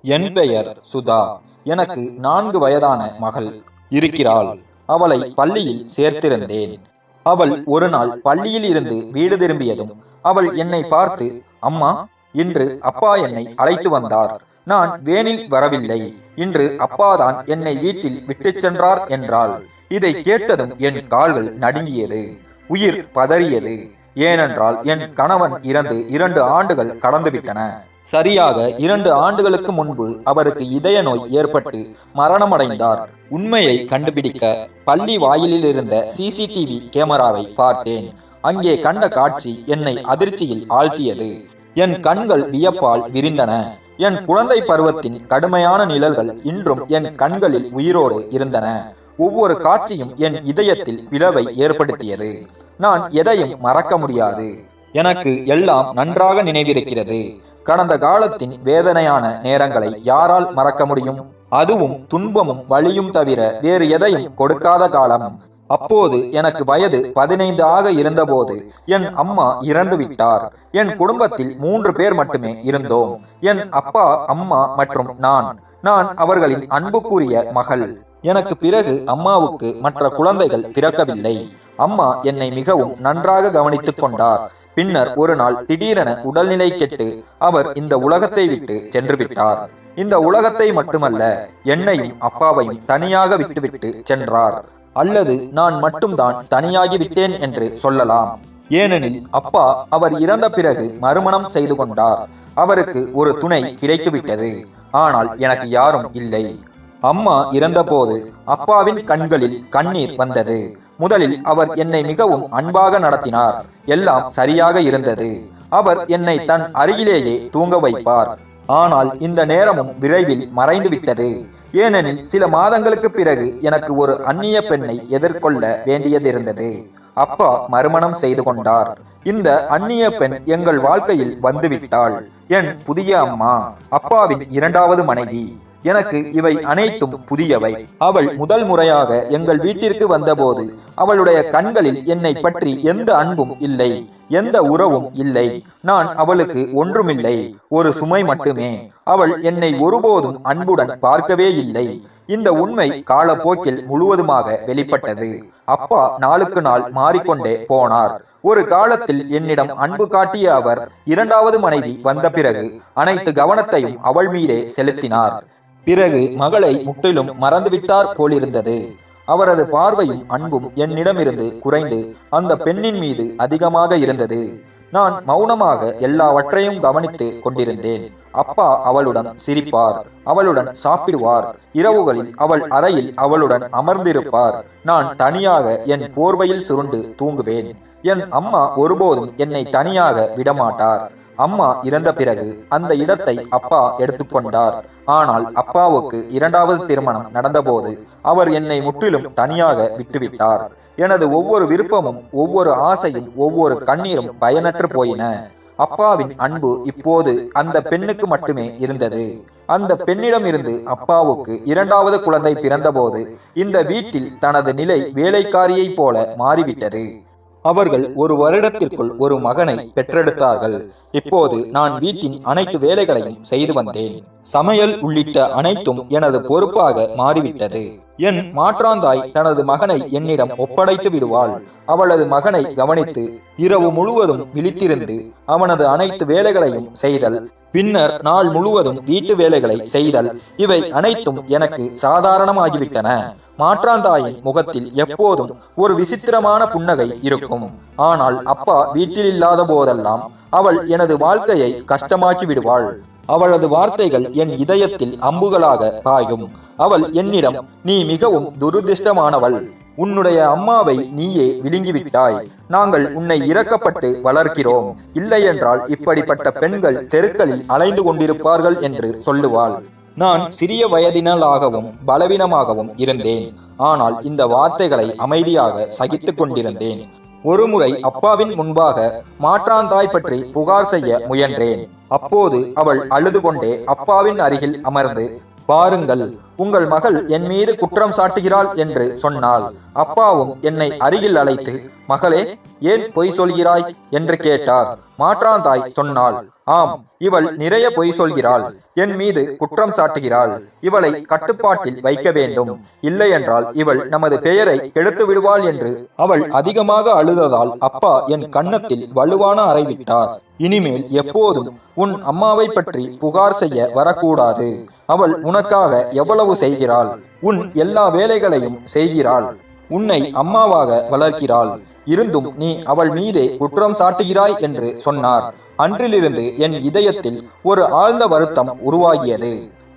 என் பெயர் சுதா. எனக்கு 4 வயதான மகள் இருக்கிறாள். அவளை பள்ளியில் சேர்த்திருந்தேன். அவள் ஒரு நாள் பள்ளியில் இருந்து வீடு திரும்பியதும் அவள் என்னை பார்த்து, அம்மா, இன்று அப்பா என்னை அழைத்து வந்தார். நான் வேனில் வரவில்லை. இன்று அப்பாதான் என்னை வீட்டில் விட்டுச் சென்றார் என்றாள். இதை கேட்டதும் என் கால்கள் நடுங்கியது, உயிர் பதறியது. ஏனென்றால் என் கணவன் இறந்து 2 ஆண்டுகள் கடந்துவிட்டன. சரியாக 2 ஆண்டுகளுக்கு முன்பு அவருக்கு இதய நோய் ஏற்பட்டு மரணமடைந்தார். உண்மையை கண்டுபிடிக்க பள்ளி வாயிலில் இருந்த சிசிடிவி கேமராவை பார்த்தேன். அங்கே கண்ட காட்சி என்னை அதிர்ச்சியில் ஆழ்த்தியது. என் கண்கள் வியப்பால் விரிந்தன. என் குழந்தை பருவத்தின் கடுமையான நிழல்கள் இன்றும் என் கண்களில் உயிரோடு இருந்தன. ஒவ்வொரு காட்சியும் என் இதயத்தில் பிளவை ஏற்படுத்தியது. நான் எதையும் மறக்க முடியாது. எனக்கு எல்லாம் நன்றாக நினைவிருக்கிறது. கடந்த காலத்தின் வேதனையான நேரங்களை யாரால் மறக்க முடியும்? அதுவும் துன்பமும் வலியும் தவிர வேறு எதையும் கொடுக்காத காலம். அப்போது எனக்கு வயது 15 ஆக இருந்தபோது என் அம்மா இறந்து விட்டார். என் குடும்பத்தில் 3 பேர் மட்டுமே இருந்தோம். என் அப்பா, அம்மா மற்றும் நான் அவர்களின் அன்புக்குரிய மகள். எனக்கு பிறகு அம்மாவுக்கு மற்ற குழந்தைகள் பிறக்கவில்லை. அம்மா என்னை மிகவும் நன்றாக கவனித்துக் கொண்டார். பின்னர் ஒரு நாள் திடீரென உடல்நிலை கெட்டு அவர் இந்த உலகத்தை விட்டு சென்று விட்டார். இந்த உலகத்தை மட்டுமல்ல, என்னையும் அப்பாவையும் தனியாக விட்டுவிட்டு சென்றார். அல்லது நான் மட்டும்தான் தனியாகி விட்டேன் என்று சொல்லலாம். ஏனெனில் அப்பா அவர் இறந்த பிறகு மறுமணம் செய்து கொண்டார். அவருக்கு ஒரு துணை கிடைத்துவிட்டது. ஆனால் எனக்கு யாரும் இல்லை. அம்மா இறந்தபோது அப்பாவின் கண்களில் கண்ணீர் வந்தது. முதலில் அவர் என்னை மிகவும் அன்பாக நடத்தினார். எல்லாம் சரியாக இருந்தது. அவர் என்னை தன் அருகிலேயே தூங்க வைப்பார். ஆனால் இந்த நேரமும் விரைவில் மறைந்து விட்டது. ஏனெனில் சில மாதங்களுக்கு பிறகு எனக்கு ஒரு அந்நிய பெண்ணை எதிர்கொள்ள வேண்டியதிருந்தது. அப்பா மறுமணம் செய்து கொண்டார். இந்த அந்நிய பெண் எங்கள் வாழ்க்கையில் வந்துவிட்டாள். என் புதிய அம்மா, அப்பாவின் 2வது மனைவி. எனக்கு இவை அனைத்தும் புதியவை. அவள் முதல் முறையாக எங்கள் வீட்டிற்கு வந்தபோது அவளுடைய கண்களில் என்னை பற்றி எந்த அன்பும் இல்லை, எந்த உறவும் இல்லை. நான் அவளுக்கு ஒன்றுமில்லை, ஒரு சுமை மட்டுமே. அவள் என்னை ஒருபோதும் அன்புடன் பார்க்கவே இல்லை. இந்த உண்மை காலப்போக்கில் முழுவதுமாக வெளிப்பட்டது. அப்பா நாளுக்கு நாள் மாறிக்கொண்டே போனார். ஒரு காலத்தில் என்னிடம் அன்பு காட்டிய அவர் 2வது மனைவி வந்த பிறகு அனைத்து கவனத்தையும் அவள் மீதே செலுத்தினார். பிறகு மகளை முற்றிலும் மறந்துவிட்டார் போலிருந்தது. அவரது பார்வையும் அன்பும் என்னிடமிருந்து குறைந்து அந்த பெண்ணின் மீது அதிகமாக இருந்தது. நான் மௌனமாக எல்லாவற்றையும் கவனித்து கொண்டிருந்தேன். அப்பா அவளுடன் சிரிப்பார், அவளுடன் சாப்பிடுவார். இரவுகளில் அவள் அறையில் அவளுடன் அமர்ந்திருப்பார். நான் தனியாக என் போர்வையில் சுருண்டு தூங்குவேன். என் அம்மா ஒருபோதும் என்னை தனியாக விடமாட்டார். அம்மா இறந்த பிறகு அந்த இடத்தை அப்பா எடுத்துக்கொண்டார். ஆனால் அப்பாவுக்கு 2வது திருமணம் நடந்தபோது அவர் என்னை முற்றிலும் தனியாக விட்டுவிட்டார். எனது ஒவ்வொரு விருப்பமும், ஒவ்வொரு ஆசையும், ஒவ்வொரு கண்ணீரும் பயனற்று போயின. அப்பாவின் அன்பு இப்போது அந்த பெண்ணுக்கு மட்டுமே இருந்தது. அந்த பெண்ணிடம் இருந்து அப்பாவுக்கு 2வது குழந்தை பிறந்தபோது இந்த வீட்டில் தனது நிலை வேலைக்காரியை போல மாறிவிட்டது. அவர்கள் 1 வருடத்திற்குள் ஒரு மகனை பெற்றெடுத்தார்கள். இப்போது நான் வீட்டின் அனைத்து வேலைகளையும் செய்து வந்தேன். சமையல் உள்ளிட்ட அனைத்தும் எனது பொறுப்பாக மாறிவிட்டது. என் மாற்றாந்தாய் தனது மகனை என்னிடம் ஒப்படைத்து விடுவாள். அவளது மகனை கவனித்து இரவு முழுவதும் விழித்திருந்து அவனது அனைத்து வேலைகளையும் செய்தல், பின்னர் நாள் முழுவதும் வீட்டு வேலைகளை செய்தல், இவை அனைத்தும் எனக்கு சாதாரணமாகிவிட்டன. மாற்றாந்தாயின் முகத்தில் எப்போதும் ஒரு விசித்திரமான புன்னகை இருக்கும். ஆனால் அப்பா வீட்டில் இல்லாத போதெல்லாம் அவள் எனது வாழ்க்கையை கஷ்டமாக்கி விடுவாள். அவளது வார்த்தைகள் என் இதயத்தில் அம்புகளாக பாயும். அவள் என்னிடம், நீ மிகவும் துரதிர்ஷ்டமானவள். உன்னுடைய அம்மாவை நீயே விழுங்கிவிட்டாய். நாங்கள் உன்னை இரக்கப்பட்டு வளர்க்கிறோம். இல்லையென்றால் இப்படிப்பட்ட பெண்கள் தெருக்களில் அலைந்து கொண்டிருப்பார்கள் என்று சொல்லுவாள். நான் சிறிய வயதினளாகவும் பலவீனமாகவும் இருந்தேன். ஆனால் இந்த வார்த்தைகளை அமைதியாக சகித்துக் கொண்டிருந்தேன். ஒருமுறை அப்பாவின் முன்பாக மாற்றாந்தாய் பற்றி புகார் செய்ய முயன்றேன். அப்போது அவள் அழுது கொண்டே அப்பாவின் அருகில் அமர்ந்து, பாருங்கள், உங்கள் மகள் என் மீது குற்றம் சாட்டுகிறாள் என்று சொன்னாள். அப்பாவும் என்னை அருகில் அழைத்து, மகளே, ஏன் பொய் சொல்கிறாய் என்று கேட்டார். மாற்றாந்தாய் சொன்னாள், ஆம், இவள் நிறைய பொய் சொல்கிறாள், என் மீது குற்றம் சாட்டுகிறாள், இவளை கட்டுப்பாட்டில் வைக்க வேண்டும், இல்லையென்றால் இவள் நமது பெயரை கெடுத்து விடுவாள் என்று அவள் அதிகமாக அழுததால் அப்பா என் கன்னத்தில் வலுவான அறை விட்டார். இனிமேல் எப்போதும் உன் அம்மாவை பற்றி புகார் செய்ய வரக்கூடாது. அவள் உனக்காக எவ்வளவு செய்கிறாள், உன் எல்லா வேலைகளையும் செய்கிறாள், உன்னை அம்மாவாக வளர்க்கிறாள், இருந்தும் நீ அவள் மீதே குற்றம் சாட்டுகிறாய் என்று சொன்னார். அன்றிலிருந்து என் இதயத்தில் ஒரு ஆழ்ந்த வருத்தம் உருவாகியது.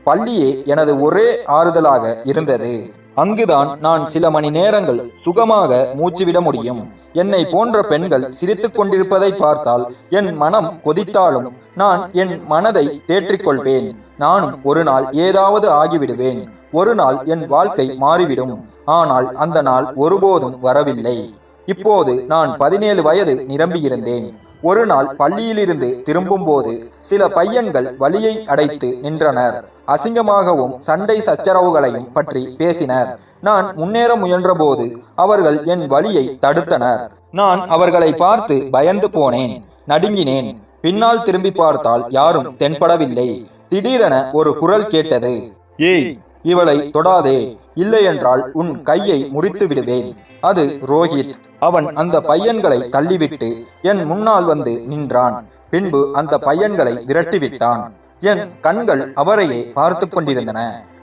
பள்ளியே எனது ஒரே ஆறுதலாக இருந்தது. அங்குதான் நான் சில மணி நேரங்கள் சுகமாக மூச்சுவிட முடியும். என்னை போன்ற பெண்கள் சிரித்துக் கொண்டிருப்பதை பார்த்தால் என் மனம் கொதித்தாலும் நான் என் மனதை தேற்றிக்கொள்வேன். நானும் ஒரு நாள் ஏதாவது ஆகிவிடுவேன், ஒரு நாள் என் வாழ்க்கை மாறிவிடும். ஆனால் அந்த நாள் ஒருபோதும் வரவில்லை. இப்போது நான் 17 வயது நிரம்பியிருந்தேன். ஒரு நாள் பள்ளியிலிருந்து திரும்பும் போது சில பையன்கள் வழியை அடைத்து நின்றனர். அசிங்கமாகவும் சண்டை சச்சரவுகளையும் பற்றி பேசினர். நான் முன்னேற முயன்ற போது அவர்கள் என் வழியை தடுத்தனர். நான் அவர்களை பார்த்து பயந்து போனேன், நடுங்கினேன். பின்னால் திரும்பி பார்த்தால் யாரும் தென்படவில்லை. திடீரென ஒரு குரல் கேட்டது, ஏய், இவளை தொடாதே, இல்லையென்றால் உன் கையை முறித்து விடுவேன். அது ரோஹித். அவன் அந்த பையன்களை தள்ளிவிட்டு என் முன்னால் வந்து நின்றான். பின்பு அந்த பையன்களை விரட்டிவிட்டான். என் கண்கள் அவரையே பார்த்து கொண்டிருந்தன.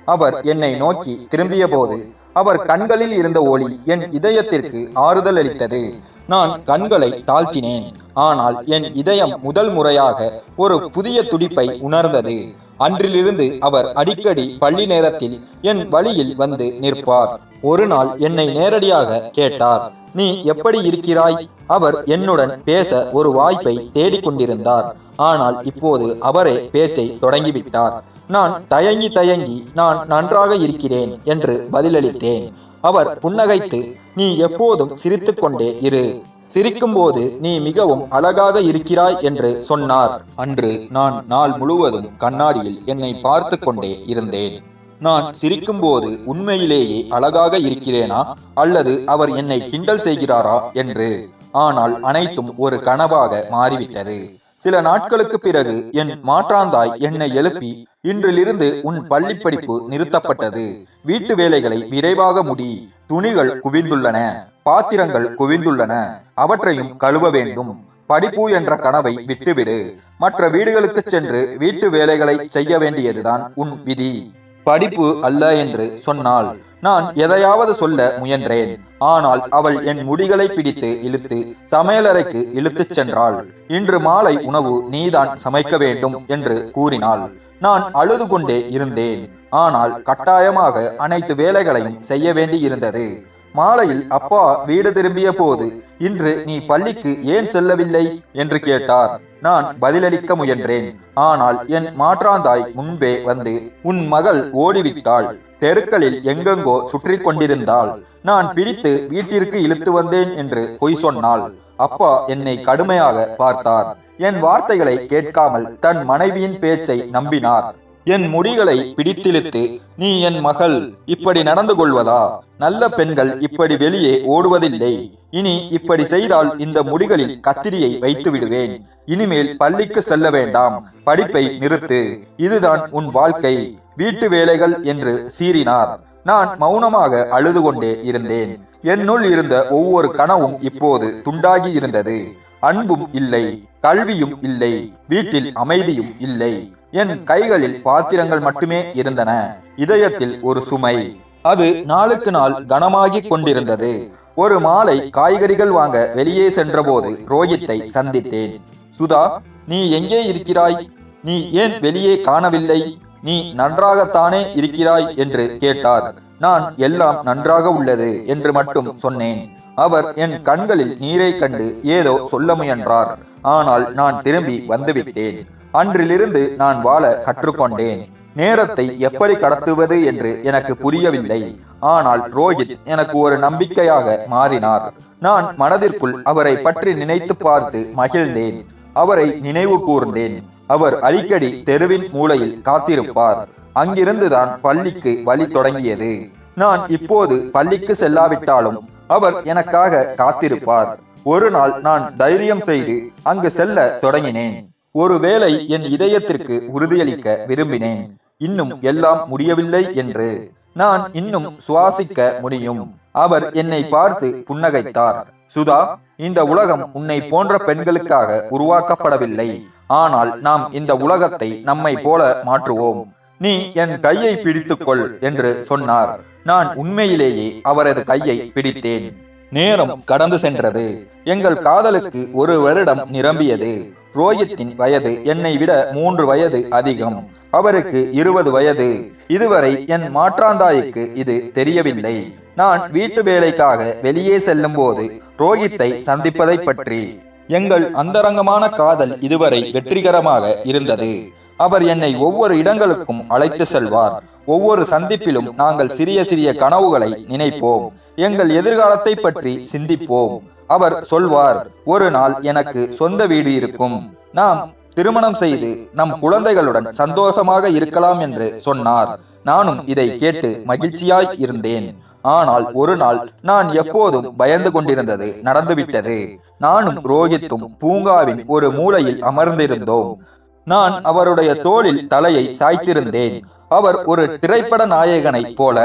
அவர் என்னை நோக்கி திரும்பிய போது அவர் கண்களில் இருந்த ஒளி என் இதயத்திற்கு ஆறுதல் அளித்தது. நான் கண்களை தாழ்த்தினேன். ஆனால் என் இதயம் முதல் முறையாக ஒரு புதிய துடிப்பை உணர்ந்தது. அன்றிலிருந்து அவர் அடிக்கடி பள்ளி நேரத்தில் என் வழியில் வந்து நிற்பார். ஒரு நாள் என்னை நேரடியாக கேட்டார், நீ எப்படி இருக்கிறாய்? அவர் என்னுடன் பேச ஒரு வாய்ப்பை தேடிக்கொண்டிருந்தார். ஆனால் இப்போது அவரே பேச்சை தொடங்கிவிட்டார். நான் தயங்கி நான் நன்றாக இருக்கிறேன் என்று பதிலளித்தேன். அவர் புன்னகைத்து, நீ எப்போதும் சிரித்துக் கொண்டே இரு, சிரிக்கும் போது நீ மிகவும் அழகாக இருக்கிறாய் என்று சொன்னார். அன்று நான் நாள் முழுவதும் கண்ணாடியில் என்னை பார்த்து கொண்டே இருந்தேன். நான் சிரிக்கும் போது உண்மையிலேயே அழகாக இருக்கிறேனா அல்லது அவர் என்னை கிண்டல் செய்கிறாரா என்று. ஆனால் அனைத்தும் ஒரு கனவாக மாறிவிட்டது. சில நாட்களுக்கு பிறகு என் மாற்றாந்தாய் என்னை எழுப்பி, இன்றிலிருந்து உன் பள்ளி படிப்பு நிறுத்தப்பட்டது, வீட்டு வேலைகளை விரைவாக முடி, துணிகள் குவிந்துள்ளன, பாத்திரங்கள் குவிந்துள்ளன, அவற்றையும் கழுவ வேண்டும், படிப்பு என்ற கனவை விட்டுவிடு, மற்ற வீடுகளுக்கு சென்று வீட்டு வேலைகளை செய்ய வேண்டியதுதான் உன் விதி, படிப்பு அல்ல என்று சொன்னாள். நான் எதையாவது சொல்ல முயன்றேன். ஆனால் அவள் என் முடிகளை பிடித்து இழுத்து சமையலறைக்கு இழுத்துச் சென்றாள். இன்று மாலை உணவு நீதான் சமைக்க வேண்டும் என்று கூறினாள். நான் அழுது கொண்டே இருந்தேன். ஆனால் கட்டாயமாக அனைத்து வேலைகளையும் செய்ய வேண்டி இருந்தது. மாலையில் அப்பா வீடு திரும்பிய போது, இன்று நீ பள்ளிக்கு ஏன் செல்லவில்லை என்று கேட்டார். நான் பதிலளிக்க முயன்றேன். ஆனால் என் மாற்றாந்தாய் முன்பே வந்து, உன் மகள் ஓடிவிட்டாள், தெருக்களில் எங்கெங்கோ சுற்றி கொண்டிருந்தாள், நான் பிடித்து வீட்டிற்கு இழுத்து வந்தேன் என்று பொய் சொன்னாள். அப்பா என்னை கடுமையாக பார்த்தார். என் வார்த்தைகளை கேட்காமல் தன் மனைவியின் பேச்சை நம்பினார். என் முடிகளை பிடித்திழுத்து, நீ என் மகள், இப்படி நடந்து கொள்வதா? நல்ல பெண்கள் இப்படி வெளியே ஓடுவதில்லை. இனி இப்படி செய்தால் இந்த முடிகளில் கத்திரியை வைத்து விடுவேன். இனிமேல் பள்ளிக்கு செல்ல வேண்டாம், படிப்பை நிறுத்து, இதுதான் உன் வாழ்க்கை, வீட்டு வேலைகள் என்று சீறினார். நான் மௌனமாக அழுது கொண்டே இருந்தேன். என்னுள் இருந்த ஒவ்வொரு கனவும் இப்போது துண்டாகி இருந்தது. அன்பும் இல்லை, கல்வியும் இல்லை, வீட்டில் அமைதியும் இல்லை. என் கைகளில் பாத்திரங்கள் மட்டுமே இருந்தன. இதயத்தில் ஒரு சுமை. அது நாளுக்கு நாள் கனமாகிக் கொண்டிருந்தது. ஒரு மாலை காய்கறிகள் வாங்க வெளியே சென்றபோது ரோஹித்தை சந்தித்தேன். சுதா, நீ எங்கே இருக்கிறாய்? நீ ஏன் வெளியே காணவில்லை? நீ நன்றாகத்தானே இருக்கிறாய் என்று கேட்டார். நான் எல்லாம் நன்றாக உள்ளது என்று மட்டும் சொன்னேன். அவர் என் கண்களில் நீரை கண்டு ஏதோ சொல்ல முயன்றார். ஆனால் நான் திரும்பி வந்துவிட்டேன். அன்றிலிருந்து நான் வாழ கற்றுக்கொண்டேன். நேரத்தை எப்படி கடத்துவது என்று எனக்கு புரியவில்லை. ஆனால் ரோஹித் எனக்கு ஒரு நம்பிக்கையாக மாறினார். நான் மனதிற்குள் அவரை பற்றி நினைத்து பார்த்து மகிழ்ந்தேன். அவரை நினைவு கூர்ந்தேன். அவர் அடிக்கடி தெருவின் மூலையில் காத்திருப்பார். அங்கிருந்துதான் பள்ளிக்கு வழி தொடங்கியது. நான் இப்போது பள்ளிக்கு செல்லாவிட்டாலும் அவர் எனக்காக காத்திருப்பார். ஒரு நாள் நான் தைரியம் செய்து அங்கு செல்ல தொடங்கினேன். ஒருவேளை என் இதயத்திற்கு உறுதியளிக்க விரும்பினேன், இன்னும் எல்லாம் முடியவில்லை என்று. நான் இன்னும் சுவாசிக்க முடியும். அவர் என்னை பார்த்து புன்னகைத்தார். சுதா, இந்த உலகம் உன்னை போன்ற பெண்களுக்காக உருவாக்கப்படவில்லை. ஆனால் நாம் இந்த உலகத்தை நம்மை போல மாற்றுவோம். நீ என் கையை பிடித்துக்கொள் என்று சொன்னார். நான் உண்மையிலேயே அவரது கையை பிடித்தேன். நேரம் கடந்து சென்றது. எங்கள் காதலுக்கு 1 வருடம் நிரம்பியது. ரோஹித்தின் வயது என்னை விட 3 வயது அதிகம். அவருக்கு 20 வயது. இதுவரை என் மாற்றாந்தாய்க்கு இது தெரியவில்லை. நான் வீட்டு வேலைக்காக வெளியே செல்லும் போது ரோஹித்தை சந்திப்பதை பற்றி. எங்கள் அந்தரங்கமான காதல் இதுவரை வெற்றிகரமாக இருந்தது. அவர் என்னை ஒவ்வொரு இடங்களுக்கும் அழைத்து செல்வார். ஒவ்வொரு சந்திப்பிலும் நாங்கள் சிறிய சிறிய கனவுகளை நினைப்போம். எங்கள் எதிர்காலத்தை பற்றி சிந்திப்போம். அவர் சொல்வார், ஒரு நாள் எனக்கு சொந்த வீடு இருக்கும், நாம் திருமணம் செய்து நம் குழந்தைகளுடன் சந்தோஷமாக இருக்கலாம் என்று சொன்னார். நானும் இதை கேட்டு மகிழ்ச்சியாய் இருந்தேன். ஆனால் ஒரு நாள் நான் எப்போதும் பயந்து கொண்டிருந்தது நடந்துவிட்டது. நானும் ரோஹித்தும் பூங்காவின் ஒரு மூலையில் அமர்ந்திருந்தோம். நான் அவருடைய தோளில் தலையை சாய்த்திருந்தேன். அவர் ஒரு திரைப்பட நாயகனை போல.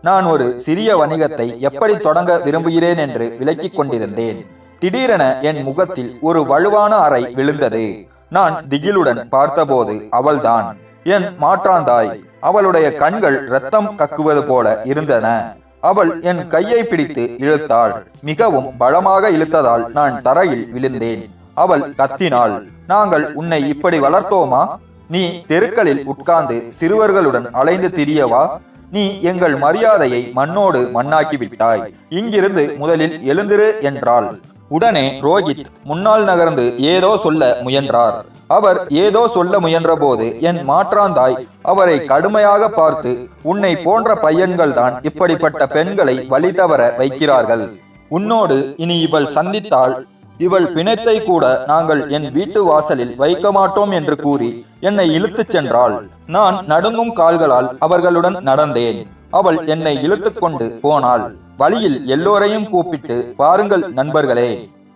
நான் ஒரு சிறிய வணிகத்தை எப்படி தொடங்க விரும்புகிறேன் என்று விளக்கிக் கொண்டிருந்தேன். திடீரென என் முகத்தில் ஒரு வலுவான அறை விழுந்தது. நான் திகிலுடன் பார்த்தபோது அவள்தான் என் மாற்றாந்தாய். அவளுடைய கண்கள் இரத்தம் கக்குவது போல இருந்தன. அவள் என் கையை பிடித்து இழுத்தாள். மிகவும் பலமாக இழுத்ததால் நான் தரையில் விழுந்தேன். அவள் கத்தினாள், நாங்கள் உன்னை இப்படி வளர்த்தோமா? நீ தெருக்களில் உட்கார்ந்து சிறுவர்களுடன் அலைந்து திரியவா? நீ எங்கள் மரியாதையை மண்ணோடு மண்ணாக்கி விட்டாய். இங்கிருந்து முதலில் எழுந்திரு என்றாள். உடனே ரோஹித் முன்னால் நகர்ந்து ஏதோ சொல்ல முயன்றார். அவர் ஏதோ சொல்ல முயன்ற போது என் மாற்றாந்தாய் அவரை கடுமையாக பார்த்து, உன்னை போன்ற பையன்கள் தான் இப்படிப்பட்ட பெண்களை வழி தவற வைக்கிறார்கள். உன்னோடு இனி இவள் சந்தித்தால் இவள் பிணத்தை கூட நாங்கள் என் வீட்டு வாசலில் வைக்க மாட்டோம் என்று கூறி என்னை இழுத்துச் சென்றாள். நான் நடுங்கும் கால்களால் அவர்களுடன் நடந்தேன். அவள் என்னை இழுத்துக் கொண்டு போனாள். வழியில் எல்லோரையும் கூப்பிட்டு, பாருங்கள் நண்பர்களே,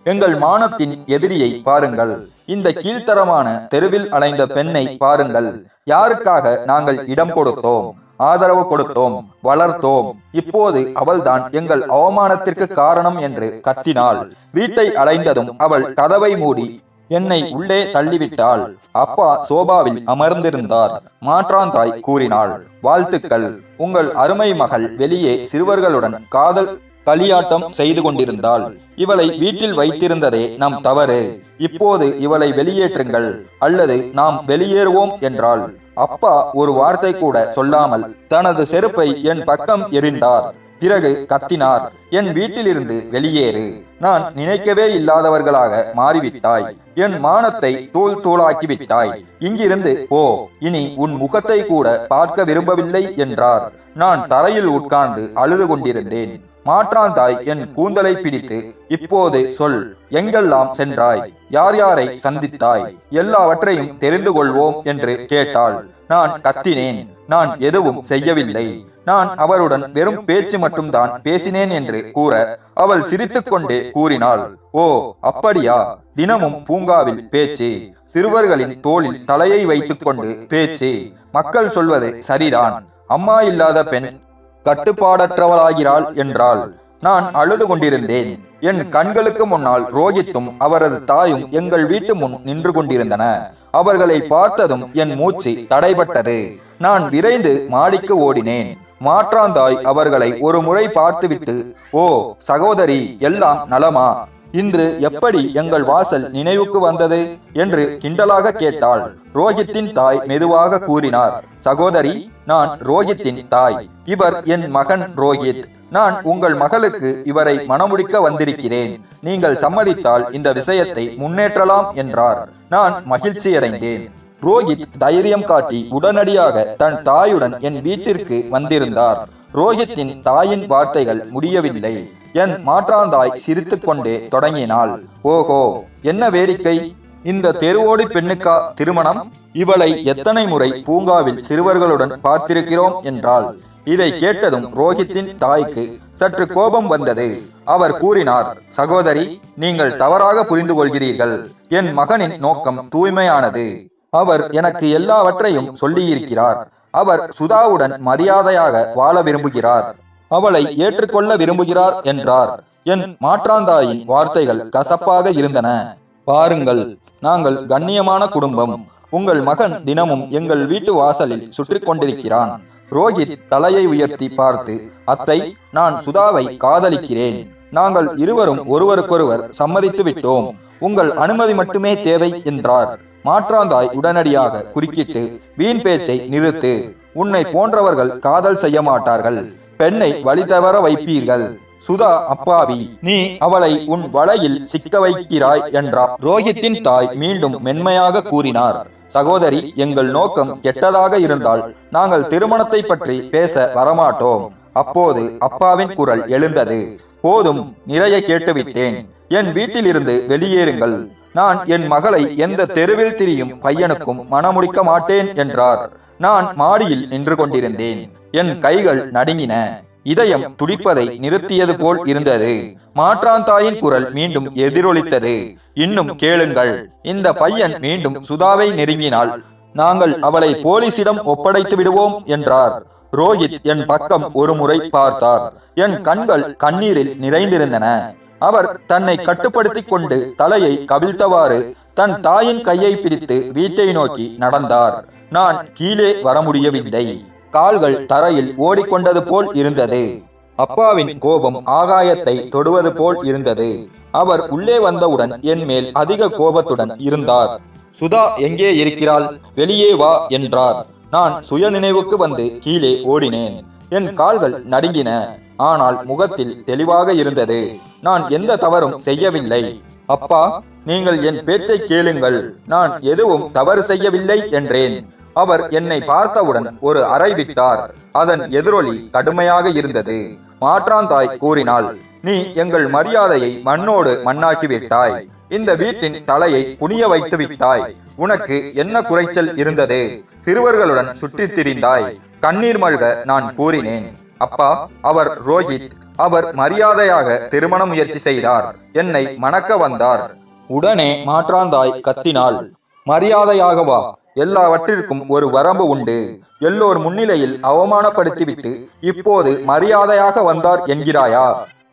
எங்கள் மானத்தின் எதிரியை பாருங்கள். இந்த கீழ்த்தரமான தெருவில் அலைந்த பெண்ணை பாருங்கள். யாருக்காக நாங்கள் இடம் கொடுத்தோம், ஆதரவு கொடுத்தோம், வளர்த்தோம். இப்போது அவள்தான் எங்கள் அவமானத்திற்கு காரணம் என்று கத்தினாள். வீட்டை அடைந்ததும் அவள் கதவை மூடி என்னை உள்ளே தள்ளிவிட்டாள். அப்பா சோபாவில் அமர்ந்திருந்தார். மாற்றாந்தாய் கூறினாள், வாழ்த்துக்கள், உங்கள் அருமை மகள் வெளியே சிறுவர்களுடன் காதல் களியாட்டம் செய்து கொண்டிருந்தாள். இவளை வீட்டில் வைத்திருந்ததே நம் தவறு. இப்போது இவளை வெளியேற்றுங்கள் அல்லது நாம் வெளியேறுவோம் என்றாள். அப்பா ஒரு வார்த்தை கூட சொல்லாமல் தனது செருப்பை என் பக்கம் எறிந்தார். பிறகு கத்தினார், என் வீட்டிலிருந்து வெளியேறு. நான் நினைக்கவே இல்லாதவர்களாக மாறிவிட்டாய். என் மானத்தை தூள் தூளாக்கிவிட்டாய். இங்கிருந்து போ. இனி உன் முகத்தை கூட பார்க்க விரும்பவில்லை என்றார். நான் தரையில் உட்கார்ந்து அழுது கொண்டிருந்தேன். மாற்றாந்தாய் என் கூந்தலை பிடித்து, இப்போது சொல், எங்கெல்லாம் சென்றாய், யார் யாரை சந்தித்தாய், எல்லாவற்றையும் தெரிந்து கொள்வோம் என்று கேட்டாள். நான் கத்தினேன், நான் எதுவும் செய்யவில்லை. நான் அவருடன் வெறும் பேச்சு மட்டும்தான் பேசினேன் என்று கூற அவள் சிரித்துக் கொண்டே கூறினாள், ஓ அப்படியா? தினமும் பூங்காவில் பேச்சு, சிறுவர்களின் தோளில் தலையை வைத்துக் கொண்டு பேச்சு. மக்கள் சொல்வது சரிதான், அம்மா இல்லாத பெண் கட்டுப்பாடற்றவளாகிறாள் என்றாள். நான் அழுது கொண்டிருந்தேன். என் கண்களுக்கு முன்னால் ரோஹித்தும் அவரது தாயும் எங்கள் வீட்டு முன் நின்று கொண்டிருந்தன. அவர்களை பார்த்ததும் என் மூச்சு தடைபட்டது. நான் விரைந்து மாடிக்கு ஓடினேன். மாற்றாந்தாய் அவர்களை ஒரு முறை பார்த்துவிட்டு, ஓ சகோதரி, எல்லாம் நலமா? இன்று எப்படி எங்கள் வாசல் நினைவுக்கு வந்தது என்று கிண்டலாக கேட்டாள். ரோஹித்தின் தாய் மெதுவாக கூறினார், சகோதரி, நான் ரோஹித்தின் தாய். இவர் என் மகன் ரோஹித். நான் உங்கள் மகளுக்கு இவரை மணமுடிக்க வந்திருக்கிறேன். நீங்கள் சம்மதித்தால் இந்த விஷயத்தை முன்னேற்றலாம் என்றார். நான் மகிழ்ச்சியடைந்தேன். ரோஹித் தைரியம் காட்டி உடனடியாக தன் தாயுடன் என் வீட்டிற்கு வந்திருந்தார். ரோஹித்தின் தாயின் வார்த்தைகள் முடியவில்லை. என் மாற்றாந்தாய் சிரித்துக் கொண்டே தொடங்கினாள், ஓஹோ என்ன வேடிக்கை! இந்த தெருவோடி பெண்ணுக்கா திருமணம்? இவளை எத்தனை முறை பூங்காவில் சிறுவர்களுடன் பார்த்திருக்கிறோம் என்றாள். இதை கேட்டதும் ரோஹித்தின் தாய்க்கு சற்று கோபம் வந்தது. அவர் கூறினார், சகோதரி, நீங்கள் தவறாக புரிந்து கொள்கிறீர்கள். என் மகனின் நோக்கம் தூய்மையானது. அவர் எனக்கு எல்லாவற்றையும் சொல்லியிருக்கிறார். அவர் சுதாவுடன் மரியாதையாக வாழ விரும்புகிறார். அவளை ஏற்றுக்கொள்ள விரும்புகிறார் என்றார். என் மாற்றாந்தாயின் வார்த்தைகள் கசப்பாக இருந்தன. பாருங்கள், நாங்கள் கண்ணியமான குடும்பம். உங்கள் மகன் தினமும் எங்கள் வீட்டு வாசலில் சுற்றி கொண்டிருக்கிறான். ரோஹித் தலையை உயர்த்தி பார்த்து, அத்தை, நான் சுதாவை காதலிக்கிறேன். நாங்கள் இருவரும் ஒருவருக்கொருவர் சம்மதித்து விட்டோம். உங்கள் அனுமதி மட்டுமே தேவை என்றார். மாற்றாந்தாய் உடனடியாக குறுக்கிட்டு, வீண் பேச்சை நிறுத்து. உன்னை போன்றவர்கள் காதல் செய்ய மாட்டார்கள். பெண்ணை வழி தவற வைப்பீர்கள். சுதா அப்பாவி, நீ அவளை உன் வலையில் சிக்க வைக்கிறாய் என்றார். ரோஹித்தின் தாய் மீண்டும் மென்மையாக கூறினார், சகோதரி, எங்கள் நோக்கம் கெட்டதாக இருந்தால் நாங்கள் திருமணத்தை பற்றி பேச வரமாட்டோம். அப்போது அப்பாவின் குரல் எழுந்தது, போதும், நிறைய கேட்டுவிட்டேன். என் வீட்டிலிருந்து வெளியேறுங்கள். நான் என் மகளை எந்த தெருவில் திரியும் பையனுக்கும் மணமுடிக்க மாட்டேன் என்றார். நான் மாடியில் நின்று கொண்டிருந்தேன். என் கைகள் நடுங்கின. இதயம் துடிப்பதை நிறுத்தியது போல் இருந்தது. மாற்றாந்தாயின் குரல் மீண்டும் எதிரொலித்தது, இன்னும் கேளுங்கள். இந்த பையன் மீண்டும் சுதாவை நெருங்கினால் நாங்கள் அவளை போலீசிடம் ஒப்படைத்து விடுவோம் என்றார். ரோஹித் என் பக்கம் ஒரு முறை பார்த்தார். என் கண்கள் கண்ணீரில் நிறைந்திருந்தன. அவர் தன்னை கட்டுப்படுத்திக் கொண்டு தலையை கவிழ்த்தவாறு தன் தாயின் கையை பிடித்து வீட்டை நோக்கி நடந்தார். நான் கீழே வர முடியவில்லை. கால்கள் தரையில் ஓடிக்கொண்டது போல் இருந்தது. அப்பாவின் கோபம் ஆகாயத்தை தொடுவது போல் இருந்தது. அவர் உள்ளே வந்தவுடன் என் மேல் அதிக கோபத்துடன் இருந்தார். சுதா எங்கே இருக்கிறாள்? வெளியே வா என்றார். நான் சுய நினைவுக்கு வந்து கீழே ஓடினேன். என் கால்கள் நடுங்கின. ஆனால் முகத்தில் தெளிவாக இருந்தது. நான் எந்த தவறும் செய்யவில்லை. அப்பா, நீங்கள் என் பேச்சை கேளுங்கள். நான் எதுவும் தவறு செய்யவில்லை என்றேன். அவர் என்னை பார்த்தவுடன் ஒரு அறை விட்டார். அதன் எதிரொலி கடுமையாக இருந்தது. மாற்றாந்தாய் கூறினாள், நீ எங்கள் மரியாதையை மண்ணோடு மண்ணாக்கிவிட்டாய். இந்த வீட்டின் தலையை குனிய வைத்து விட்டாய். உனக்கு என்ன குறைச்சல் இருந்தது? சிறுவர்களுடன் சுற்றித் திரிந்தாய். கண்ணீர் மல்க நான் கூறினேன், அப்பா, அவர் ரோஹித். அவர் மரியாதையாக திருமண முயற்சி செய்தார். என்னை மணக்க வந்தார். உடனே மாற்றாந்தாய் கத்தினாள், மரியாதையாகவா? எல்லாவற்றிற்கும் ஒரு வரம்பு உண்டு. எல்லோர் முன்னிலையில் அவமானப்படுத்திவிட்டு இப்போது மரியாதையாக வந்தார் என்கிறாயா?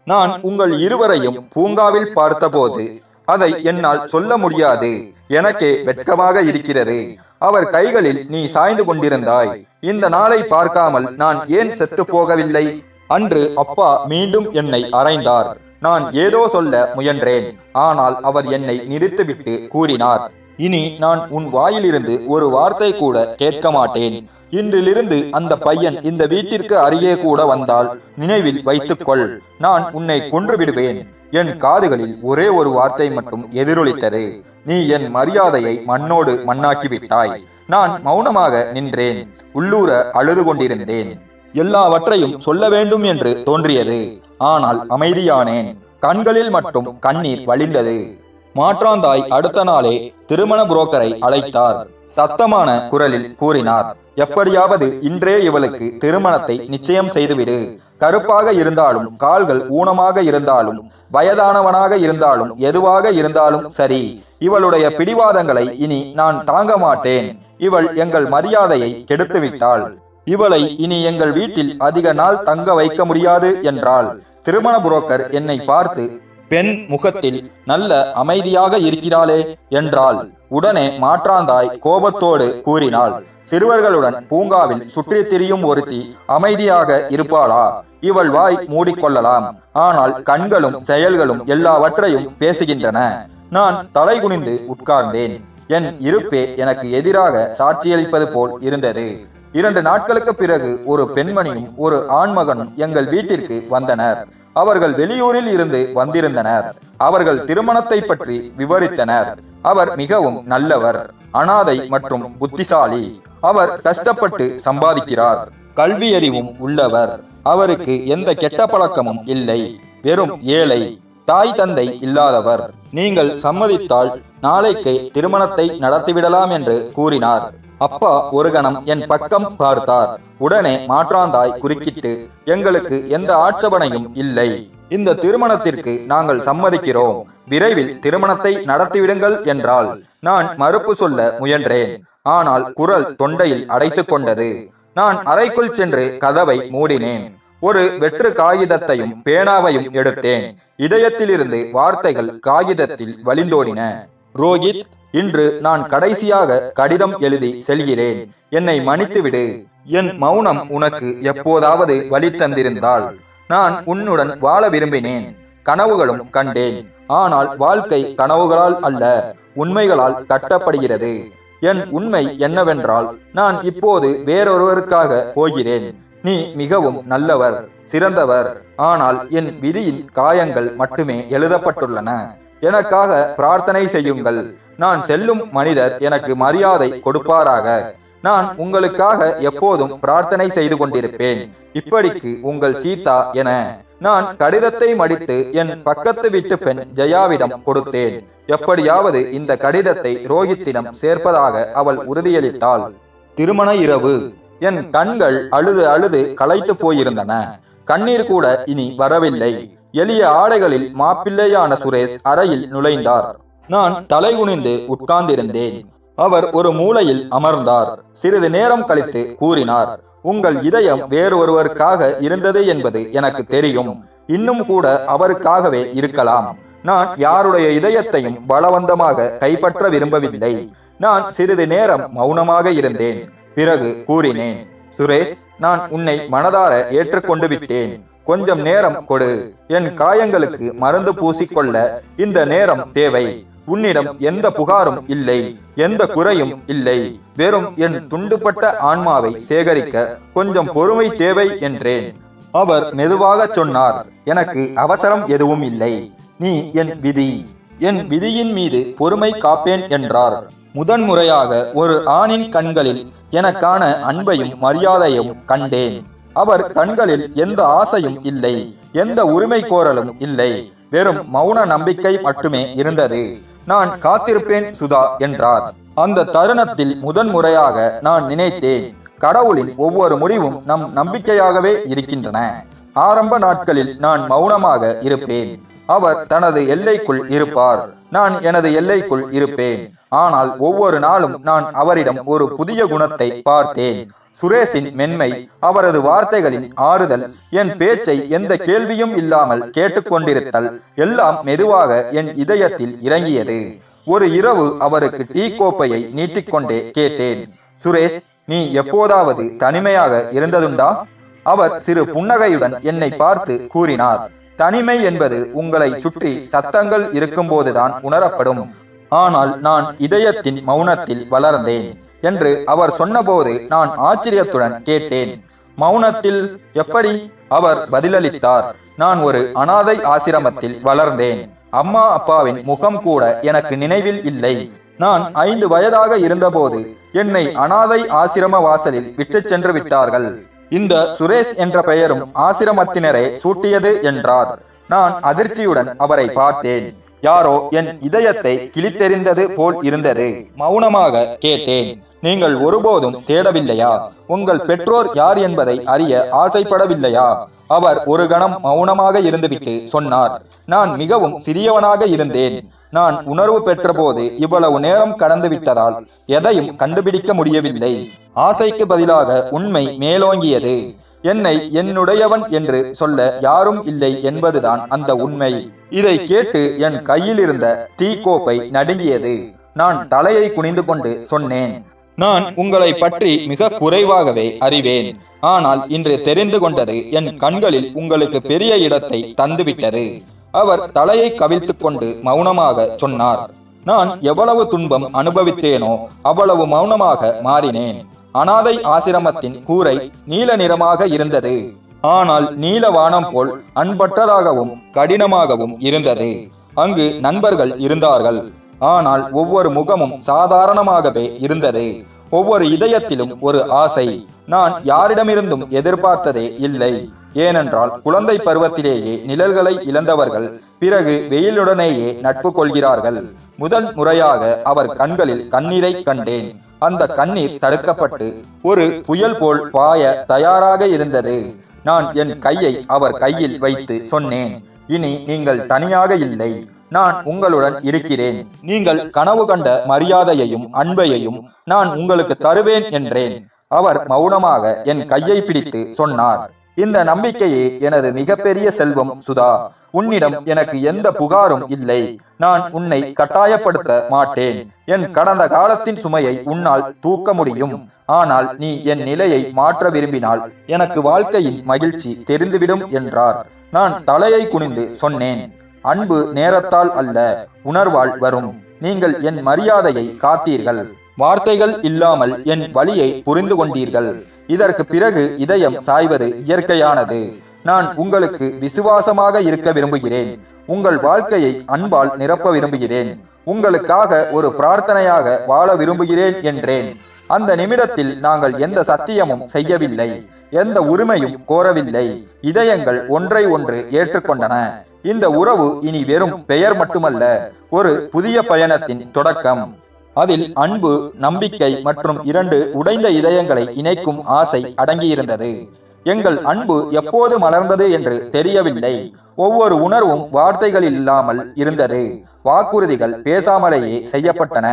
நான் உங்கள் இருவரையும் பூங்காவில் பார்த்தபோது அதை என்னால் சொல்ல முடியாது. எனக்கே வெட்கமாக இருக்கிறது. அவர் கைகளில் நீ சாய்ந்து கொண்டிருந்தாய். இந்த நாளை பார்க்காமல் நான் ஏன் செத்து போகவில்லை? அன்று அப்பா மீண்டும் என்னை அறைந்தார். நான் ஏதோ சொல்ல முயன்றேன். ஆனால் அவர் என்னை நிறுத்திவிட்டு கூறினார், இனி நான் உன் வாயிலிருந்து ஒரு வார்த்தை கூட கேட்க மாட்டேன். இன்றிலிருந்து அந்த பையன் இந்த வீட்டிற்கு அருகே கூட வந்தால் நினைவில் வைத்துக்கொள், நான் உன்னை கொன்று விடுவேன். என் காதுகளில் ஒரே ஒரு வார்த்தை மட்டும் எதிரொலித்தது, நீ என் மரியாதையை மண்ணோடு மண்ணாக்கி விட்டாய். நான் மௌனமாக நின்றேன். உள்ளூர அழுது கொண்டிருந்தேன். எல்லாவற்றையும் சொல்ல வேண்டும் என்று தோன்றியது. ஆனால் அமைதியானேன். கண்களில் மட்டும் கண்ணீர் வழிந்தது. மாற்றாந்தாய் அடுத்த நாளே திருமண புரோக்கரை அழைத்தார். சத்தமான குரலில் கூறினார், எப்படியாவது இன்றே இவளுக்கு திருமணத்தை நிச்சயம் செய்துவிடு. கருப்பாக இருந்தாலும், கால்கள் ஊனமாக இருந்தாலும், வயதானவனாக இருந்தாலும், எதுவாக இருந்தாலும் சரி, இவளுடைய பிடிவாதங்களை இனி நான் தாங்க மாட்டேன். இவள் எங்கள் மரியாதையை கெடுத்துவிட்டாள். இவளை இனி எங்கள் வீட்டில் அதிக நாள் தங்க வைக்க முடியாது என்றாள். திருமண புரோக்கர் என்னை பார்த்து, பெண் முகத்தில் நல்ல அமைதியாக இருக்கிறாளே என்றாள். உடனே மாற்றாந்தாய் கோபத்தோடு கூறினாள், சிறுவர்களுடன் பூங்காவில் சுற்றி திரியும் ஒருத்தி அமைதியாக இருப்பாளா? இவள் வாய் மூடிக்கொள்ளலாம், ஆனால் கண்களும் செயல்களும் எல்லாவற்றையும் பேசுகின்றன. நான் தலை குனிந்து உட்கார்ந்தேன். என் இருப்பே எனக்கு எதிராக சாட்சியளிப்பது போல் இருந்தது. 2 நாட்களுக்கு பிறகு ஒரு பெண்மணியும் ஒரு ஆண்மகனும் எங்கள் வீட்டிற்கு வந்தனர். அவர்கள் வெளியூரில் இருந்து வந்திருந்தனர். அவர்கள் திருமணத்தை பற்றி விவரித்தனர். அவர் மிகவும் நல்லவர், அனாதை மற்றும் புத்திசாலி. அவர் கஷ்டப்பட்டு சம்பாதிக்கிறார். கல்வியறிவும் உள்ளவர். அவருக்கு எந்த கெட்ட பழக்கமும் இல்லை. வெறும் ஏழை, தாய் தந்தை இல்லாதவர். நீங்கள் சம்மதித்தால் நாளைக்கு திருமணத்தை நடத்திவிடலாம் என்று கூறினார். அப்பா ஒரு கணம் என் பக்கம் பார்த்தார். உடனே மாற்றாந்தாய் குறுக்கிட்டு, எங்களுக்கு எந்த ஆட்சேபனையும் இல்லை, இந்த திருமணத்திற்கு நாங்கள் சம்மதிக்கிறோம், விரைவில் திருமணத்தை நடத்திவிடுங்கள் என்றால் நான் மறுப்பு சொல்ல முயன்றேன். ஆனால் குரல் தொண்டையில் அடைத்துக் கொண்டது. நான் அறைக்குள் சென்று கதவை மூடினேன். ஒரு வெற்று காகிதத்தையும் பேனாவையும் எடுத்தேன். இதயத்திலிருந்து வார்த்தைகள் காகிதத்தில் வழிந்தோடின. ரோஹித், இன்று நான் கடைசியாக கடிதம் எழுதி செல்கிறேன். என்னை மன்னித்துவிடு. என் மௌனம் உனக்கு எப்போதாவது வழி தந்திருந்தால் நான் உன்னுடன் வாழ விரும்பினேன். கனவுகளும் கண்டேன். ஆனால் வாழ்க்கை கனவுகளால் அல்ல, உண்மைகளால் கட்டப்படுகிறது. என் உண்மை என்னவென்றால், நான் இப்போது வேறொருவருக்காக போகிறேன். நீ மிகவும் நல்லவர், சிறந்தவர். ஆனால் என் விதியின் காயங்கள் மட்டுமே எழுதப்பட்டுள்ளன. எனக்காக பிரார்த்தனை செய்யுங்கள். நான் செல்லும் மனிதர் எனக்கு மரியாதை கொடுப்பாராக. நான் உங்களுக்காக எப்போதும் பிரார்த்தனை செய்து கொண்டிருப்பேன். இப்படிக்கு உங்கள் சீதா என. நான் கடிதத்தை மடித்து என் பக்கத்து வீட்டு பெண் ஜெயாவிடம் கொடுத்தேன். எப்படியாவது இந்த கடிதத்தை ரோஹித்திடம் சேர்ப்பதாக அவள் உறுதியளித்தாள். திருமண இரவு. என் கண்கள் அழுது அழுது களைத்து போயிருந்தன. கண்ணீர் கூட இனி வரவில்லை. எளிய ஆடைகளில் மாப்பிள்ளையான சுரேஷ் அறையில் நுழைந்தார். நான் தலைகுனிந்து உட்கார்ந்திருந்தேன். அவர் ஒரு மூலையில் அமர்ந்தார். சிறிது நேரம் கழித்து கூறினார், உங்கள் இதயம் வேறொருவருக்காக இருந்தது என்பது எனக்கு தெரியும். இன்னும் கூட அவருக்காகவே இருக்கலாம். நான் யாருடைய இதயத்தையும் பலவந்தமாக கைப்பற்ற விரும்பவில்லை. நான் சிறிது நேரம் மௌனமாக இருந்தேன். பிறகு கூறினேன், சுரேஷ், நான் உன்னை மனதார ஏற்றுக்கொண்டு விட்டேன். கொஞ்சம் நேரம் கொடு. என் காயங்களுக்கு மருந்து பூசிக்கொள்ள இந்த நேரம் தேவை. உன்னிடம் எந்த புகாரும் இல்லை, எந்த குறையும் இல்லை. வெறும் என் துண்டுபட்ட ஆன்மாவை சேகரிக்க கொஞ்சம் பொறுமை தேவை என்றேன். அவர் மெதுவாக சொன்னார், எனக்கு அவசரம் எதுவும் இல்லை. நீ என் விதி. என் விதியின் மீது பொறுமை காப்பேன் என்றார். முதன்முறையாக ஒரு ஆணின் கண்களில் எனக்கான அன்பையும் மரியாதையும் கண்டேன். அவர் கண்களில் எந்த ஆசையும் இல்லை, எந்த உரிமை கோரலும் இல்லை. வெறும் மௌன நம்பிக்கை மட்டுமே இருந்தது. நான் காத்திருப்பேன் சுதா என்றார். அந்த தருணத்தில் முதன்முறையாக நான் நினைத்தேன், கடவுளின் ஒவ்வொரு முடிவும் நம் நம்பிக்கையாகவே இருக்கின்றன. ஆரம்ப நாட்களில் நான் மௌனமாக இருப்பேன். அவர் தனது எல்லைக்குள் இருப்பார், நான் எனது எல்லைக்குள் இருப்பேன். ஆனால் ஒவ்வொரு நாளும் நான் அவரிடம் ஒரு புதிய குணத்தை பார்த்தேன். சுரேஷின் மென்மை, அவரது வார்த்தைகளின் ஆறுதல், என் பேச்சை எந்த கேள்வியும் இல்லாமல் கேட்டுக்கொண்டிருத்தல் எல்லாம் மெதுவாக என் இதயத்தில் இறங்கியது. ஒரு இரவு அவருக்கு டீ கோப்பையை நீட்டிக்கொண்டே கேட்டேன், சுரேஷ், நீ எப்போதாவது தனிமையாக இருந்ததுண்டா? அவர் சிறு புன்னகையுடன் என்னை பார்த்து கூறினார், தனிமை என்பது உங்களை சுற்றி சத்தங்கள் இருக்கும்போதுதான் உணரப்படும். ஆனால் நான் இதயத்தின் மௌனத்தில் வளர்ந்தேன் என்று அவர் சொன்னபோது நான் ஆச்சரியத்துடன் கேட்டேன், மௌனத்தில் எப்படி? அவர் பதிலளித்தார், நான் ஒரு அனாதை ஆசிரமத்தில் வளர்ந்தேன். அம்மா அப்பாவின் முகம் கூட எனக்கு நினைவில் இல்லை. நான் 5 வயதாக இருந்தபோது என்னை அனாதை ஆசிரம வாசலில் விட்டு சென்று விட்டார்கள். இந்த சுரேஷ் என்ற பெயரும் ஆசிரமத்தினரே சூட்டியது என்றார். நான் அதிர்ச்சியுடன் அவரை பார்த்தேன். யாரோ என் இதயத்தை கிழித்தெறிந்தது போல் இருந்தது. மௌனமாக கேட்டேன், நீங்கள் ஒருபோதும் தேடவில்லையா? உங்கள் பெற்றோர் யார் என்பதை அறிய ஆசைப்படவில்லையா? அவர் ஒரு கணம் மௌனமாக இருந்துவிட்டு சொன்னார், நான் மிகவும் சிறியவனாக இருந்தேன். நான் உணர்வு பெற்ற போது இவ்வளவு நேரம் கடந்து விட்டதால் எதையும் கண்டுபிடிக்க முடியவில்லை. ஆசைக்கு பதிலாக உண்மை மேலோங்கியது. என்னை என்னுடையவன் என்று சொல்ல யாரும் இல்லை என்பதுதான் அந்த உண்மை. இதை கேட்டு என் கையில் இருந்த டீ கோப்பை நடுங்கியது. நான் தலையை குனிந்து கொண்டு சொன்னேன், நான் உங்களை பற்றி மிக குறைவாகவே அறிவேன். ஆனால் இன்று தெரிந்து கொண்டது என் கண்களில் உங்களுக்கு பெரிய இடத்தை தந்துவிட்டது. அவர் தலையை கவிழ்த்து கொண்டு மௌனமாக சொன்னார், நான் எவ்வளவு துன்பம் அனுபவித்தேனோ அவ்வளவு மௌனமாக மாறினேன். அனாதை ஆசிரமத்தின் கூரை நீல நிறமாக இருந்தது. ஆனால் நீலவானம் போல் அன்பற்றதாகவும் கடினமாகவும் இருந்தது. அங்கு நண்பர்கள் இருந்தார்கள். ஆனால் ஒவ்வொரு முகமும் சாதாரணமாகவே இருந்தது. ஒவ்வொரு இதயத்திலும் ஒரு ஆசை. நான் யாரிடமிருந்தும் எதிர்பார்த்ததே இல்லை. ஏனென்றால் குழந்தை பருவத்திலேயே நிழல்களை இழந்தவர்கள் பிறகு வெயிலுடனேயே நட்பு கொள்கிறார்கள். முதல் முறையாக அவர் கண்களில் கண்ணீரை கண்டேன். அந்த கண்ணீர் தடுக்கப்பட்டு ஒரு புயல் போல் பாய தயாராக இருந்தது. நான் என் கையை அவர் கையில் வைத்து சொன்னேன், இனி நீங்கள் தனியாக இல்லை, நான் உங்களுடன் இருக்கிறேன். நீங்கள் கனவு கண்ட மரியாதையையும் அன்பையையும் நான் உங்களுக்கு தருவேன் என்றேன். அவர் மௌனமாக என் கையை பிடித்து சொன்னார், இந்த நம்பிக்கையே எனது மிகப்பெரிய செல்வம் சுதா. உன்னிடம் எனக்கு எந்த புகாரும் இல்லை. நான் உன்னை கட்டாயப்படுத்த மாட்டேன். என் கடந்த காலத்தின் சுமையை உன்னால் தூக்க முடியும். ஆனால் நீ என் நிலையை மாற்ற விரும்பினால் எனக்கு வாழ்க்கையின் மகிழ்ச்சி தெரிந்துவிடும் என்றார். நான் தலையை குனிந்து சொன்னேன், அன்பு நேரத்தால் அல்ல, உணர்வால் வரும். நீங்கள் என் மரியாதையை காத்தீர்கள். வார்த்தைகள் இல்லாமல் என் வலியை புரிந்து கொண்டீர்கள். இதற்கு பிறகு இதயம் சாய்வது இயற்கையானது. நான் உங்களுக்கு விசுவாசமாக இருக்க விரும்புகிறேன். உங்கள் வாழ்க்கையை அன்பால் நிரப்ப விரும்புகிறேன். உங்களுக்காக ஒரு பிரார்த்தனையாக வாழ விரும்புகிறேன் என்றேன். அந்த நிமிடத்தில் நாங்கள் எந்த சத்தியமும் செய்யவில்லை, எந்த உரிமையும் கோரவில்லை. இதயங்கள் ஒன்றை ஒன்று ஏற்றுக்கொண்டன. இந்த உறவு இனி வெறும் பெயர் மட்டுமல்ல, ஒரு புதிய பயணத்தின் தொடக்கம். அதில் அன்பு, நம்பிக்கை மற்றும் 2 உடைந்த இதயங்களை இணைக்கும் ஆசை அடங்கியிருந்தது. எங்கள் அன்பு எப்போது மலர்ந்தது என்று தெரியவில்லை. ஒவ்வொரு உணர்வும் வார்த்தைகளில் இல்லாமல் இருந்தது. வாக்குறுதிகள் பேசாமலேயே செய்யப்பட்டன.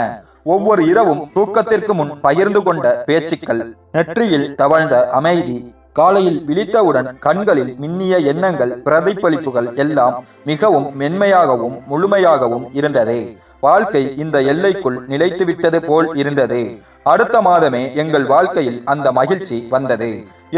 ஒவ்வொரு இரவும் தூக்கத்திற்கு முன் பகிர்ந்து கொண்ட பேச்சுக்கள், நெற்றியில் தவழ்ந்த அமைதி, காலையில் விழித்தவுடன் கண்களில் மின்னிய எண்ணங்கள், பிரதிபலிப்புகள் எல்லாம் மிகவும் மென்மையாகவும் முழுமையாகவும் இருந்தது. வாழ்க்கை இந்த எல்லைக்குள் நிலைத்துவிட்டது போல் இருந்தது. அடுத்த மாதமே எங்கள் வாழ்க்கையில் அந்த மகிழ்ச்சி வந்தது.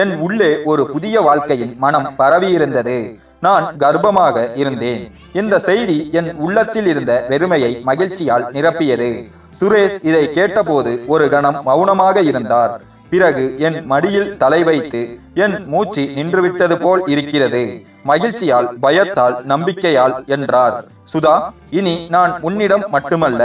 என் உள்ளே ஒரு புதிய வாழ்க்கையின் மனம் பரவியிருந்தது. நான் கர்ப்பமாக இருந்தேன். இந்த செய்தி என் உள்ளத்தில் இருந்த வெறுமையை மகிழ்ச்சியால் நிரப்பியது. சுரேஷ் இதை கேட்டபோது ஒரு கணம் மௌனமாக இருந்தார். பிறகு என் மடியில் தலை வைத்து, என் மூச்சு நின்றுவிட்டது போல் இருக்கிறது, மகிழ்ச்சியால், பயத்தால், நம்பிக்கையால் என்றார். சுதா, இனி நான் உன்னிடம் மட்டுமல்ல,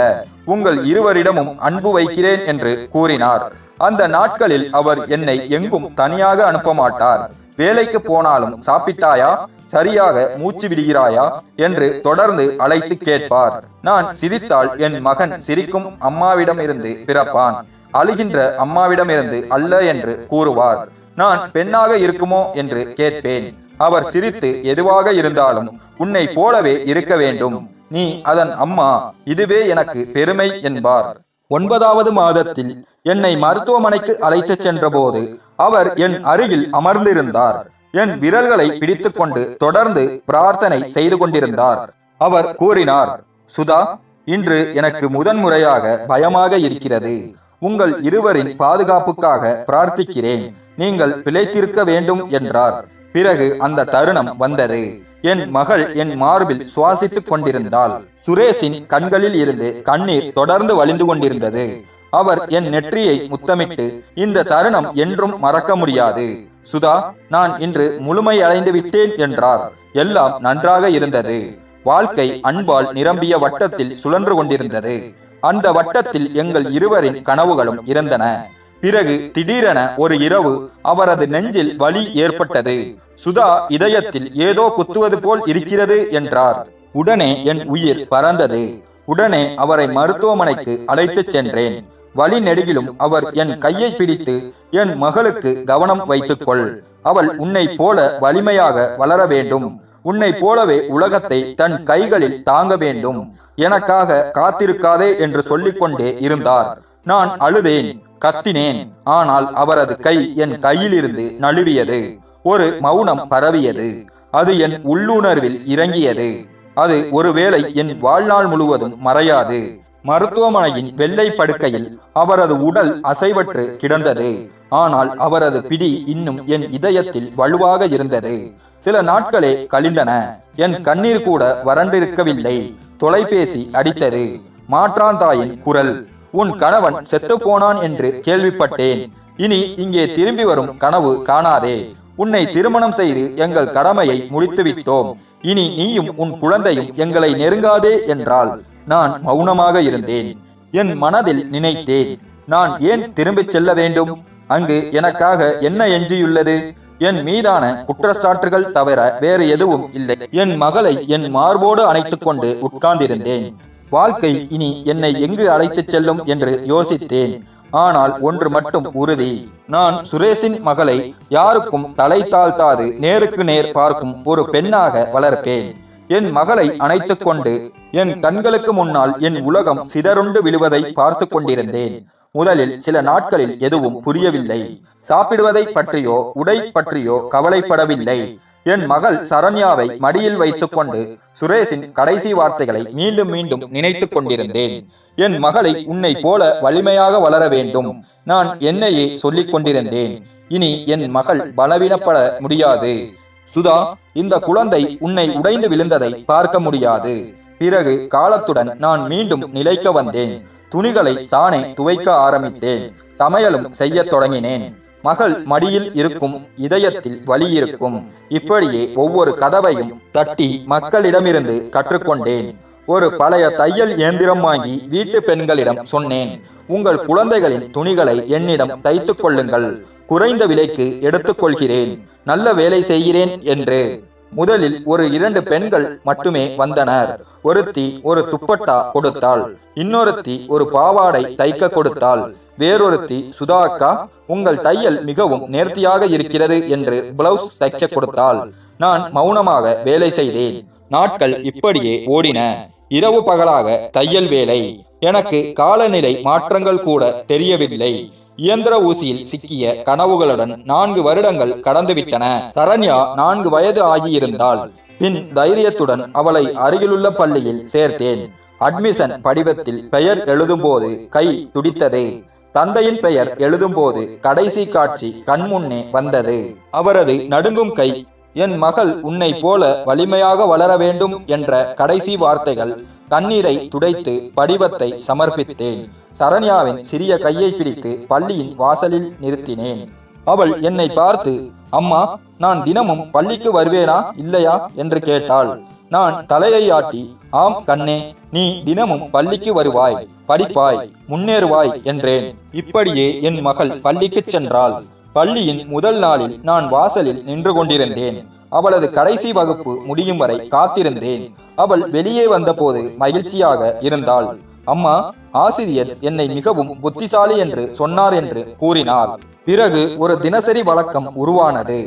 உங்கள் இருவரிடமும் அன்பு வைக்கிறேன் என்று கூறினார். அந்த நாட்களில் அவர் என்னை எங்கும் தனியாக அனுப்ப மாட்டார். வேலைக்கு போனாலும் சாப்பிட்டாயா, சரியாக மூச்சு விடுகிறாயா என்று தொடர்ந்து அழைத்து கேட்பார். நான் சிரித்தால் என் மகன் சிரிக்கும் அம்மாவிடமிருந்து பிறப்பான், அழுகின்ற அம்மாவிடமிருந்து அல்ல என்று கூறுவார். நான் பெண்ணாக இருக்குமோ என்று கேட்பேன். அவர் சிரித்து, எதுவாக இருந்தாலும் உன்னை போலவே இருக்க வேண்டும், நீ அதன் அம்மா, இதுவே எனக்கு பெருமை என்பார். 9வது மாதத்தில் என்னை மருத்துவமனைக்கு அழைத்துச் சென்ற போது அவர் என் அருகில் அமர்ந்திருந்தார். என் விரல்களை பிடித்துக் கொண்டு தொடர்ந்து பிரார்த்தனை செய்து கொண்டிருந்தார். அவர் கூறினார், சுதா, இன்று எனக்கு முதன்முறையாக பயமாக இருக்கிறது. உங்கள் இருவரின் பாதுகாப்புக்காக பிரார்த்திக்கிறேன். நீங்கள் பிழைத்திருக்க வேண்டும் என்றார். பிறகு அந்த தருணம் வந்தது. என் மகள் என் மார்பில் சுவாசித்துக் கொண்டிருந்தாள். சுரேஷின் கண்களில் இருந்து கண்ணீர் தொடர்ந்து வழிந்து கொண்டிருந்தது. அவர் என் நெற்றியை முத்தமிட்டு, இந்த தருணம் என்றும் மறக்க முடியாது சுதா, நான் இன்று முழுமை அடைந்து விட்டேன் என்றார். எல்லாம் நன்றாக இருந்தது. வாழ்க்கை அன்பால் நிரம்பிய வட்டத்தில் சுழன்று கொண்டிருந்தது. அந்த வட்டத்தில் எங்கள் இருவரின் கனவுகளும் இருந்தன. பிறகு திடீரென ஒரு இரவு அவரது நெஞ்சில் வலி ஏற்பட்டது. சுதா, இதயத்தில் ஏதோ குத்துவது போல் இருக்கிறது என்றார். உடனே என் உயிர் பறந்தது. உடனே அவரை மருத்துவமனைக்கு அழைத்துச் சென்றேன். வழி நெடுகிலும் அவர் என் கையை பிடித்து, என் மகளுக்கு கவனம் வைத்துக்கொள், அவள் உன்னை போல வலிமையாக வளர வேண்டும், உன்னை போலவே உலகத்தை தன் கைகளில் தாங்க வேண்டும், எனக்காக காத்திருக்காதே என்று சொல்லிக்கொண்டே இருந்தார். நான் அழுதேன், கத்தினேன். ஆனால் அவரது கை என் கையிலிருந்து நழுவியது. ஒரு மௌனம் பரவியது. அது என் உள்ளுணர்வில் இறங்கியது. அது ஒருவேளை என் வாழ்நாள் முழுவதும் மறையாது. மருத்துவமனையின் வெள்ளை படுக்கையில் அவரது உடல் அசைவற்று கிடந்தது. ஆனால் அவரது பிடி இன்னும் என் இதயத்தில் வலுவாக இருந்தது. சில நாட்களே கழிந்தன. என் கண்ணீர் கூட வறண்டிருக்கவில்லை. தொலைபேசி அடித்தது. மாற்றாந்தாயின் குரல், உன் கணவன் செத்து போனான் என்று கேள்விப்பட்டேன். இனி இங்கே திரும்பி வரும் கனவு காணாதே. உன்னை திருமணம் செய்து எங்கள் கடமையை முடித்துவிட்டோம். இனி நீயும் உன் குழந்தையும் எங்களை நெருங்காதே என்றாள். நான் மௌனமாக இருந்தேன். என் மனதில் நினைத்தேன், நான் ஏன் திரும்பிச் செல்ல வேண்டும்? அங்கு எனக்காக என்ன எஞ்சியுள்ளது? என் மீதான குற்றச்சாட்டுகள் தவிர வேறு எதுவும் இல்லை. என் மகளை என் மார்போடு அணைத்துக் கொண்டு உட்கார்ந்திருந்தேன். வாழ்க்கை இனி என்னை எங்கு அழைத்துச் செல்லும் என்று யோசித்தேன். ஆனால் ஒன்று மட்டும் உறுதி, நான் சுரேஷின் மகளை யாருக்கும் தலை தாழ்த்தாது நேருக்கு நேர் பார்க்கும் ஒரு பெண்ணாக வளர்ப்பேன். என் மகளை அணைத்துக் கொண்டு என் கண்களுக்கு முன்னால் என் உலகம் சிதறுண்டு விழுவதை பார்த்து கொண்டிருந்தேன். முதலில் சில நாட்களில் எதுவும் புரியவில்லை. சாப்பிடுவதை பற்றியோ உடை பற்றியோ கவலைப்படவில்லை. என் மகள் சரண்யாவை மடியில் வைத்துக் கொண்டு சுரேஷின் கடைசி வார்த்தைகளை மீண்டும் மீண்டும் நினைத்துக் கொண்டிருந்தேன். என் மகளை உன்னை போல வலிமையாக வளர வேண்டும். நான் என்னையே சொல்லிக் கொண்டிருந்தேன். இனி என் மகள் பலவீனப்பட முடியாது. சுதா, இந்த குழந்தை உன்னை உடைந்து விழுந்ததை பார்க்க முடியாது. பிறகு காலத்துடன் நான் மீண்டும் நிலைக்க வந்தேன். துணிகளை தானே துவைக்க ஆரம்பித்தேன். சமையலும் செய்ய தொடங்கினேன். மகள் மடியில் இருக்கும் இதயத்தில் வலி இருக்கும். இப்படியே ஒவ்வொரு கதவையும் தட்டி மக்களிடமிருந்து கற்றுக்கொண்டேன். ஒரு பழைய தையல் இயந்திரம் வாங்கி வீட்டு பெண்களிடம் சொன்னேன், உங்கள் குழந்தைகளின் துணிகளை என்னிடம் தைத்துக் கொள்ளுங்கள், குறைந்த விலைக்கு எடுத்துக்கொள்கிறேன், நல்ல வேலை செய்கிறேன் என்று. முதலில் ஒரு 2 பெண்கள் மட்டுமே வந்தனர். ஒருத்தி ஒரு துப்பட்டா கொடுத்தாள், இன்னொருத்தி ஒரு பாவாடை தைக்க கொடுத்தாள், வேறொருத்தி சுதா அக்கா, உங்கள் தையல் மிகவும் நேர்த்தியாக இருக்கிறது என்று பிளவுஸ் தைக்க கொடுத்தாள். நான் மௌனமாக வேலை செய்தேன். நாட்கள் இப்படியே ஓடின. இரவு பகலாக தையல் வேலை. எனக்கு காலநிலை மாற்றங்கள் கூட தெரியவில்லை. இயந்திர ஊசியில் சிக்கிய கனவுகளுடன் 4 வருடங்கள் கடந்துவிட்டன. சரண்யா 4 வயது ஆகியிருந்தாள். பின் தைரியத்துடன் அவளை அருகிலுள்ள பள்ளியில் சேர்த்தேன். அட்மிஷன் படிவத்தில் பெயர் எழுதும்போது கை துடித்தது. தந்தையின் பெயர் எழுதும்போது கடைசி காட்சி கண்முன்னே வந்தது. அவரது நடுங்கும் கை. என் மகள் உன்னை போல வலிமையாக வளர வேண்டும் என்ற கடைசி வார்த்தைகள். கண்ணீரை துடைத்து படிவத்தை சமர்ப்பித்தேன். சரண்யாவின் சிறிய கையை பிடித்து பள்ளியின் வாசலில் நிறுத்தினேன். அவள் என்னை பார்த்து, அம்மா, நான் தினமும் பள்ளிக்கு வருவேனா இல்லையா என்று கேட்டாள். நான் தலையை ஆட்டி, ஆம் கண்ணே, நீ தினமும் பள்ளிக்கு வருவாய், படிப்பாய், முன்னேறுவாய் என்றேன். இப்படியே என் மகள் பள்ளிக்கு சென்றாள். பள்ளியின் முதல் நாளில் நான் வாசலில் நின்று கொண்டிருந்தேன். அவளது கடைசி வகுப்பு முடியும் வரை காத்திருந்தேன். அவள் வெளியே வந்தபோது மகிழ்ச்சியாக இருந்தாள். அம்மா, ஆசிரியர் என்னை மிகவும் புத்திசாலி என்று சொன்னார் என்று கூறினார். பிறகு ஒரு தினசரி வழக்கம் உருவானது.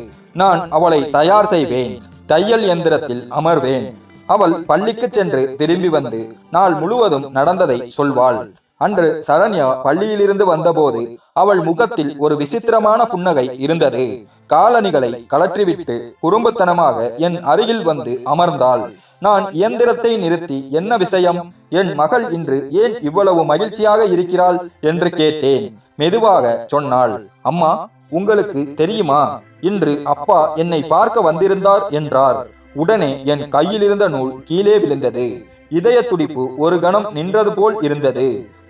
நான் அவளை தயார் செய்வேன், தையல் எந்திரத்தில் அமர்வேன். அவள் பள்ளிக்கு சென்று திரும்பி வந்து நாள் முழுவதும் நடந்ததை சொல்வாள். அன்று சரண்யா பள்ளியிலிருந்து வந்தபோது அவள் முகத்தில் ஒரு விசித்திரமான புன்னகை இருந்தது. காலணிகளை கலற்றிவிட்டு குறும்புத்தனமாக என் அருகில் வந்து அமர்ந்தாள். நான் இயந்திரத்தை நிறுத்தி, என்ன விஷயம், என் மகள் இன்று ஏன் இவ்வளவு மகிழ்ச்சியாக இருக்கிறாள் என்று கேட்டேன். மெதுவாக சொன்னாள், அம்மா, உங்களுக்கு தெரியுமா, இன்று அப்பா என்னை பார்க்க வந்திருந்தார் என்றார். உடனே என் கையில் இருந்த நூல் கீழே விழுந்தது. இதய துடிப்பு ஒரு கணம் நின்றது போல் இருந்தது.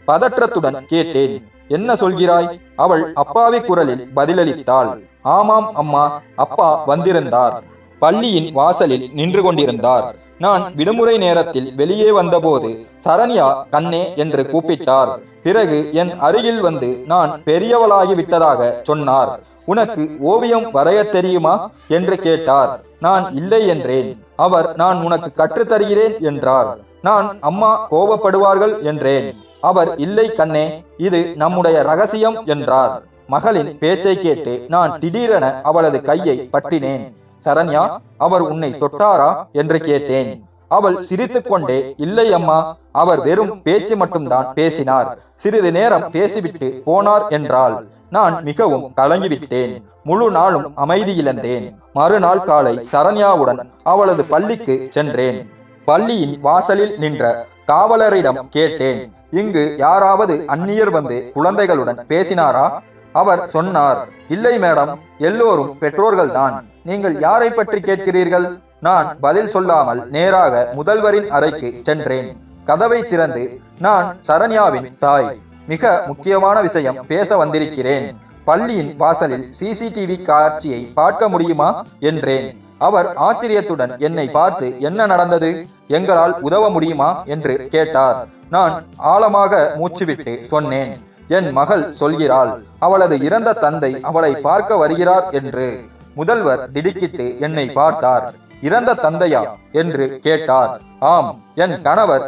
பதற்றத்துடன் கேட்டேன், என்ன சொல்கிறாய்? அவள் அப்பாவி குரலில் பதிலளித்தாள், ஆமாம் அம்மா, அப்பா வந்திருந்தார். பள்ளியின் வாசலில் நின்று கொண்டிருந்தார். நான் விடுமுறை நேரத்தில் வெளியே வந்தபோது சரண்யா கண்ணே என்று கூப்பிட்டார். பிறகு என் அருகில் வந்து நான் பெரியவளாகி விட்டதாக சொன்னார். உனக்கு ஓவியம் வரைய தெரியுமா என்று கேட்டார். நான் இல்லை என்றேன். அவர், நான் உனக்கு கற்றுத்தருகிறேன் என்றார். நான், அம்மா கோபப்படுவார்கள் என்றேன். அவர், இல்லை கண்ணே, இது நம்முடைய ரகசியம் என்றார். மகளின் பேச்சை கேட்டு நான் திடீரென அவளது கையை பற்றினேன். சரண்யா, அவர் உன்னை தொட்டாரா என்று கேட்டேன். அவள் சிரித்துக் கொண்டே, இல்லை அம்மா, அவர் வெறும் பேச்சு மட்டும்தான் பேசினார், சிறிது நேரம் பேசிவிட்டு போனார் என்றாள். நான் மிகவும் கலங்கிவிட்டேன். முழு நாளும் அமைதி இழந்தேன். மறுநாள் காலை சரண்யாவுடன் அவளது பள்ளிக்கு சென்றேன். பள்ளியின் வாசலில் நின்ற காவலரிடம் கேட்டேன், இங்கு யாராவது அந்நியர் வந்து குழந்தைகளுடன் பேசினாரா? அவர் சொன்னார், இல்லை மேடம், எல்லோரும் பெற்றோர்கள்தான். நீங்கள் யாரை பற்றி கேட்கிறீர்கள்? நான் பதில் சொல்லாமல் நேராக முதல்வரின் அறைக்கு சென்றேன். கதவை திறந்து, நான் சரண்யாவின் தாய், மிக முக்கியமான விஷயம் பேச வந்திருக்கிறேன். பள்ளியின் வாசலில் சிசிடிவி காட்சியை பார்க்க முடியுமா என்றேன். அவர் ஆச்சரியத்துடன் என்னை பார்த்து, என்ன நடந்தது, எங்களால் உதவ முடியுமா என்று கேட்டார். நான் ஆழமாக மூச்சுவிட்டு சொன்னேன், என் மகள் சொல்கிறாள், அவளது இறந்த தந்தை அவளை பார்க்க வருகிறார் என்று. முதல்வர் திடுக்கிட்டு என்னை பார்த்தார். இறந்த தந்தையா என்று கேட்டார். ஆம், என் கணவர்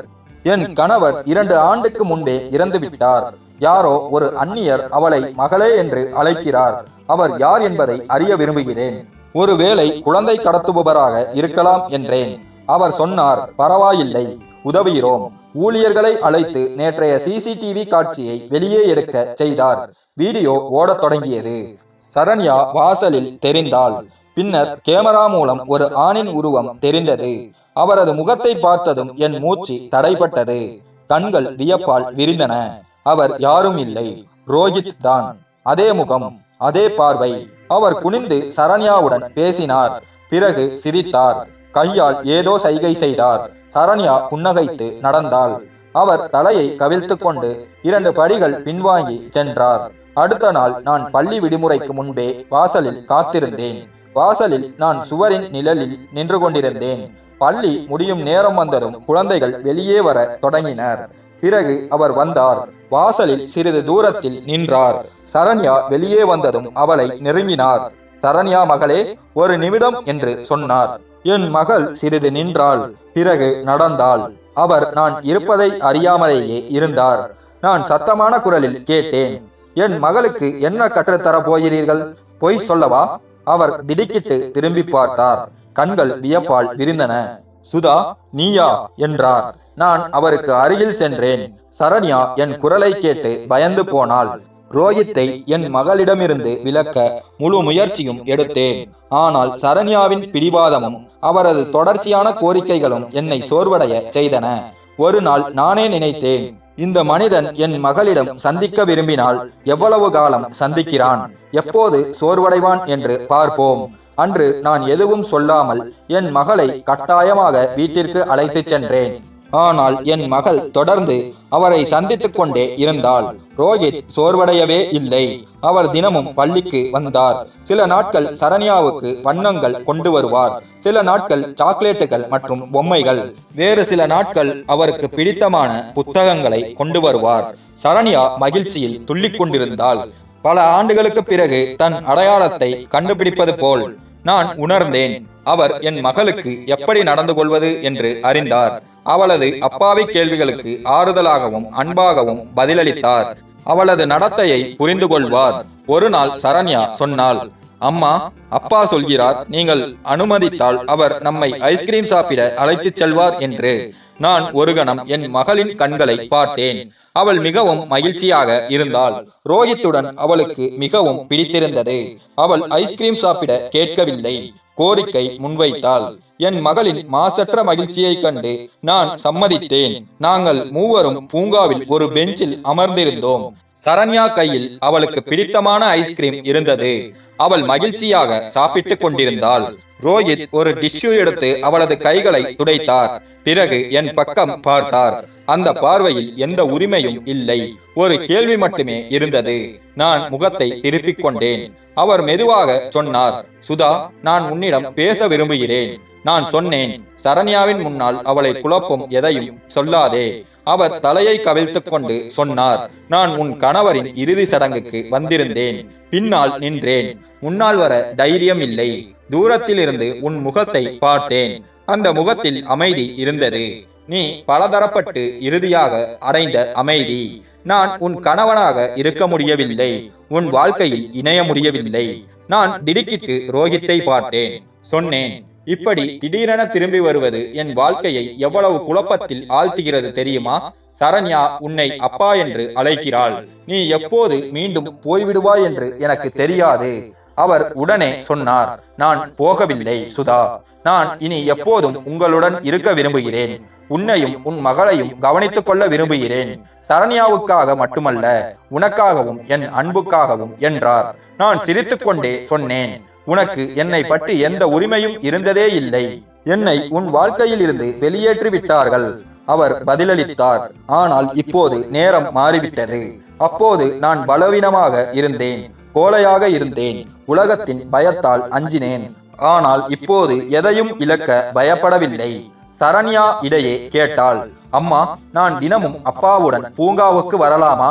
2 ஆண்டுக்கு முன்பே இறந்து விட்டார். யாரோ ஒரு அந்நியர் அவளை மகளே என்று அழைக்கிறார். அவர் யார் என்பதை அறிய விரும்புகிறேன். ஒருவேளை குழந்தை கடத்துபவராக இருக்கலாம் என்றேன். அவர் சொன்னார், பரவாயில்லை, உதவுகிறோம். ஊழியர்களை அழைத்து நேற்றைய சிசிடிவி காட்சியை வெளியே எடுக்க செய்தார். வீடியோ ஓடத் தொடங்கியது. சரண்யா வாசலில் தெரிந்தாள். பின்னர் கேமரா மூலம் ஒரு ஆணின் உருவம் தெரிந்தது. அவரது முகத்தை பார்த்ததும் என் மூச்சு தடைப்பட்டது. கண்கள் வியப்பால் விரிந்தன. அவர் யாரும் இல்லை, ரோஹித் தான். அதே முகம், அதே பார்வை. அவர் குனிந்து சரண்யாவுடன் பேசினார். பிறகு சிரித்தார். கையால் ஏதோ சைகை செய்தார். சரண்யா புன்னகைத்து நடந்தாள். அவர் தலையை கவிழ்த்து கொண்டு 2 படிகள் பின்வாங்கி சென்றார். அடுத்த நாள் நான் பள்ளி விடுமுறைக்கு முன்பே வாசலில் காத்திருந்தேன். வாசலில் நான் சுவரின் நிழலில் நின்று கொண்டிருந்தேன். பள்ளி முடியும் நேரம் வந்ததும் குழந்தைகள் வெளியே வர தொடங்கினர். பிறகு அவர் வந்தார். வாசலில் சிறிது தூரத்தில் நின்றார். சரண்யா வெளியே வந்ததும் அவளை நெருங்கினார். சரண்யா மகளே, 1 நிமிடம் என்று சொன்னார். என் மகள் சிறிது நின்றாள். பிறகு நடந்தாள். அவர் நான் இருப்பதை அறியாமலேயே இருந்தார். நான் சத்தமான குரலில் கேட்டேன், என் மகளுக்கு என்ன கற்றுத்தரப் போகிறீர்கள்? பொய் சொல்லவா? அவர் திடுக்கிட்டு திரும்பி பார்த்தார். கண்கள் வியப்பால் விரிந்தன. சுதா, நீயா என்றார். நான் அவருக்கு அருகில் சென்றேன். சரண்யா என் குரலை கேட்டு பயந்து போனாள். ரோஹித்தை என் மகளிடமிருந்து விலக்க முழு முயற்சியும் எடுத்தேன். ஆனால் சரண்யாவின் பிடிவாதமும் அவரது தொடர்ச்சியான கோரிக்கைகளும் என்னை சோர்வடைய செய்தன. ஒரு நாள் நானே நினைத்தேன், இந்த மனிதன் என் மகளிடம் சந்திக்க விரும்பினால் எவ்வளவு காலம் சந்திக்கிறான், எப்போது சோர்வடைவான் என்று பார்ப்போம். அன்று நான் எதுவும் சொல்லாமல் என் மகளை கட்டாயமாக வீட்டிற்கு அழைத்துச் சென்றேன். ஆனால் என் மகள் தொடர்ந்து அவரை சந்தித்துக் கொண்டே இருந்தாள். ரோஹித் சோர்வடையவே இல்லை. அவர் தினமும் பள்ளிக்கு வந்தார். சில நாட்கள் சரண்யாவுக்கு வண்ணங்கள் கொண்டு வருவார். சில நாட்கள் சாக்லேட்டுகள் மற்றும் பொம்மைகள். வேறு சில நாட்கள் அவருக்கு பிடித்தமான புத்தகங்களை கொண்டு வருவார். சரண்யா மகிழ்ச்சியில் துள்ளிக் கொண்டிருந்தாள். பல ஆண்டுகளுக்கு பிறகு தன் அடையாளத்தை கண்டுபிடிப்பது போல் நான் உணர்ந்தேன். அவர் என் மகளுக்கு எப்படி நடந்து கொள்வது என்று அறிந்தார். அவளது அப்பாவி கேள்விகளுக்கு ஆறுதலாகவும் அன்பாகவும் பதிலளித்தார். அவளது நடத்தையை புரிந்து கொள்வார். ஒரு நாள் சரண்யா சொன்னாள், அம்மா, அப்பா சொல்கிறார், நீங்கள் அனுமதித்தால் அவர் நம்மை ஐஸ்கிரீம் சாப்பிட அழைத்துச் செல்வார் என்று. நான் ஒரு கணம் என் மகளின் கண்களை பார்த்தேன். அவள் மிகவும் மகிழ்ச்சியாக இருந்தாள். ரோஹித்துடன் அவளுக்கு மிகவும் பிடித்திருந்தது. அவள் ஐஸ்கிரீம் சாப்பிட கேட்கவில்லை, கோரிக்கை முன்வைத்தாள். என் மகளின் மாசற்ற மகிழ்ச்சியை கண்டு நான் சம்மதித்தேன். நாங்கள் மூவரும் பூங்காவில் ஒரு பெஞ்சில் அமர்ந்திருந்தோம். சரண்யா கையில் அவளுக்கு பிடித்தமான ஐஸ்கிரீம் இருந்தது. அவள் மகிழ்ச்சியாக சாப்பிட்டுக் கொண்டிருந்தாள். ரோஹித் ஒரு டிஷ்யூ எடுத்து அவளது கைகளை துடைத்தார். பிறகு என் பக்கம் பார்த்தார். அந்த பார்வையில் எந்த உரிமையும் இல்லை, ஒரு கேள்வி மட்டுமே இருந்தது. நான் முகத்தை திருப்பிக் கொண்டேன். அவர் மெதுவாக சொன்னார், சுதா, நான் உன்னிடம் பேச விரும்புகிறேன். நான் சொன்னேன், சரண்யாவின் முன்னால் அவளை குழப்பும் எதையும் சொல்லாதே. அவர் தலையை கவிழ்த்துக் கொண்டு சொன்னார், நான் உன் கணவரின் இறுதி சடங்குக்கு வந்திருந்தேன். பின்னால் நின்றேன். முன்னால் வர தைரியம் இல்லை. தூரத்தில் இருந்து உன் முகத்தை பார்த்தேன். அந்த முகத்தில் அமைதி இருந்தது. நீ பலதரப்பட்டு இறுதியாக அடைந்த அமைதி. நான் உன் கணவனாக இருக்க முடியவில்லை, உன் வாழ்க்கையில் இணைய முடியவில்லை. நான் திடுக்கிட்டு ரோஹித்தை பார்த்தேன். சொன்னேன், இப்படி திடீரென திரும்பி வருவது என் வாழ்க்கையை எவ்வளவு குழப்பத்தில் ஆழ்த்துகிறது தெரியுமா? சரண்யா உன்னை அப்பா என்று அழைக்கிறாள். நீ எப்போது மீண்டும் போய்விடுவாய் என்று எனக்கு தெரியாது. அவர் உடனே சொன்னார், நான் போகவில்லை சுதா. நான் இனி எப்போதும் உங்களுடன் இருக்க விரும்புகிறேன். உன்னையும் உன் மகளையும் கவனித்துக் கொள்ள விரும்புகிறேன். சரண்யாவுக்காக மட்டுமல்ல, உனக்காகவும் என் அன்புக்காகவும் என்றார். நான் சிரித்துக்கொண்டே சொன்னேன், உனக்கு என்னை பற்றி எந்த உரிமையும் இருந்ததே இல்லை. என்னை உன் வாழ்க்கையில் இருந்து வெளியேற்றி விட்டார்கள். அவர் பதிலளித்தார். ஆனால் இப்போது நேரம் மாறிவிட்டது. அப்போது நான் பலவீனமாக இருந்தேன், கோழையாக இருந்தேன், உலகத்தின் பயத்தால் அஞ்சினேன். ஆனால் இப்போது எதையும் இழக்க பயப்படவில்லை. சரண்யா இடையே கேட்டாள், அம்மா, நான் தினமும் அப்பாவுடன் பூங்காவுக்கு வரலாமா?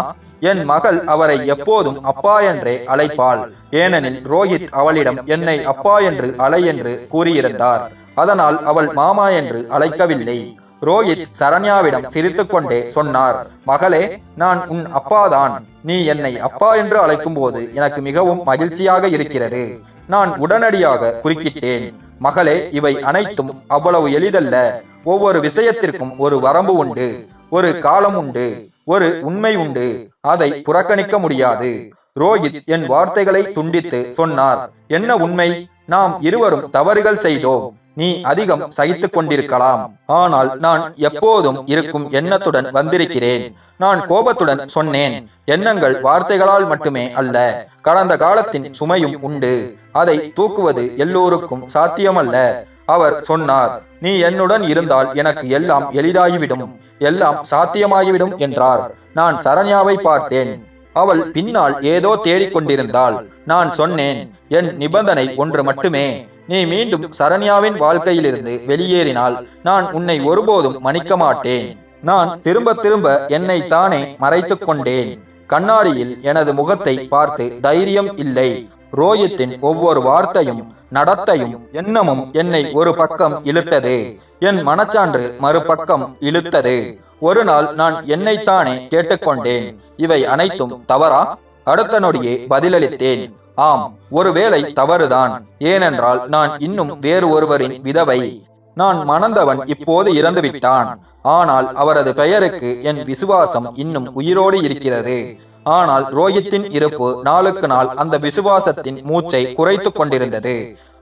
என் மகள் அவரை எப்போதும் அப்பா என்றே அழைப்பாள். ஏனெனில் ரோஹித் அவளிடம் என்னை அப்பா என்று அலை என்று கூறியிருந்தார். அதனால் அவள் மாமா என்று அழைக்கவில்லை. ரோஹித் சரண்யாவிடம் சிரித்துக்கொண்டே சொன்னார், மகளே, நான் உன் அப்பாதான். நீ என்னை அப்பா என்று அழைக்கும் போது எனக்கு மிகவும் மகிழ்ச்சியாக இருக்கிறது. நான் உடனடியாக குறுக்கிட்டேன், மகளே, இவை அனைத்தும் அவ்வளவு எளிதல்ல. ஒவ்வொரு விஷயத்திற்கும் ஒரு வரம்பு உண்டு, ஒரு காலம் உண்டு, ஒரு உண்மை உண்டு. அதை புறக்கணிக்க முடியாது. ரோஹித் என் வார்த்தைகளை துண்டித்து சொன்னார், என்ன உண்மை? நாம் இருவரும் தவறுகள் செய்தோம். நீ அதிகம் சகித்துக் கொண்டிருக்கலாம். ஆனால் நான் எப்போதும் இருக்கும் எண்ணத்துடன் வந்திருக்கிறேன். நான் கோபத்துடன் சொன்னேன், எண்ணங்கள் வார்த்தைகளால் மட்டுமே அல்ல, கடந்த காலத்தின் சுமையும் உண்டு. அதை தூக்குவது எல்லோருக்கும் சாத்தியமல்ல. அவர் சொன்னார், நீ என்னுடன் இருந்தால் எனக்கு எல்லாம் எளிதாகிவிடும், எல்லாம் சாத்தியமாகிவிடும் என்றார். நான் சரண்யாவை பார்த்தேன். அவள் பின்னால் ஏதோ தேடிக்கொண்டிருந்தாள். நான் சொன்னேன், என் நிபந்தனை ஒன்று மட்டுமே. நீ மீண்டும் சரண்யாவின் வாழ்க்கையிலிருந்து வெளியேறினால் நான் உன்னை ஒருபோதும் மன்னிக்க மாட்டேன். நான் திரும்ப திரும்ப என்னை தானே மறைத்துக் கொண்டேன். கண்ணாடியில் எனது முகத்தை பார்த்து தைரியம் இல்லை. ரோஹித்தின் ஒவ்வொரு வார்த்தையும் நடத்தையும் எண்ணமும் என்னை ஒரு பக்கம் இழுத்தது. என் மனச்சான்று மறுபக்கம் இழுத்தது. ஒரு நாள் நான் என்னைத்தானே கேட்டுக்கொண்டேன், இவை அனைத்தும் தவறா? அடுத்த நொடியே பதிலளித்தேன், ஆம், ஒருவேளை தவறுதான். ஏனென்றால் நான் இன்னும் வேறு ஒருவரின் விதவை. நான் மணந்தவன் இப்போது இறந்துவிட்டான். ஆனால் அவரது பெயருக்கு என் விசுவாசம் இன்னும் உயிரோடு இருக்கிறது. ஆனால் ரோஹித்தின் இருப்பு நாளுக்கு நாள் அந்த விசுவாசத்தின் மூச்சை குறைத்து கொண்டிருந்தது.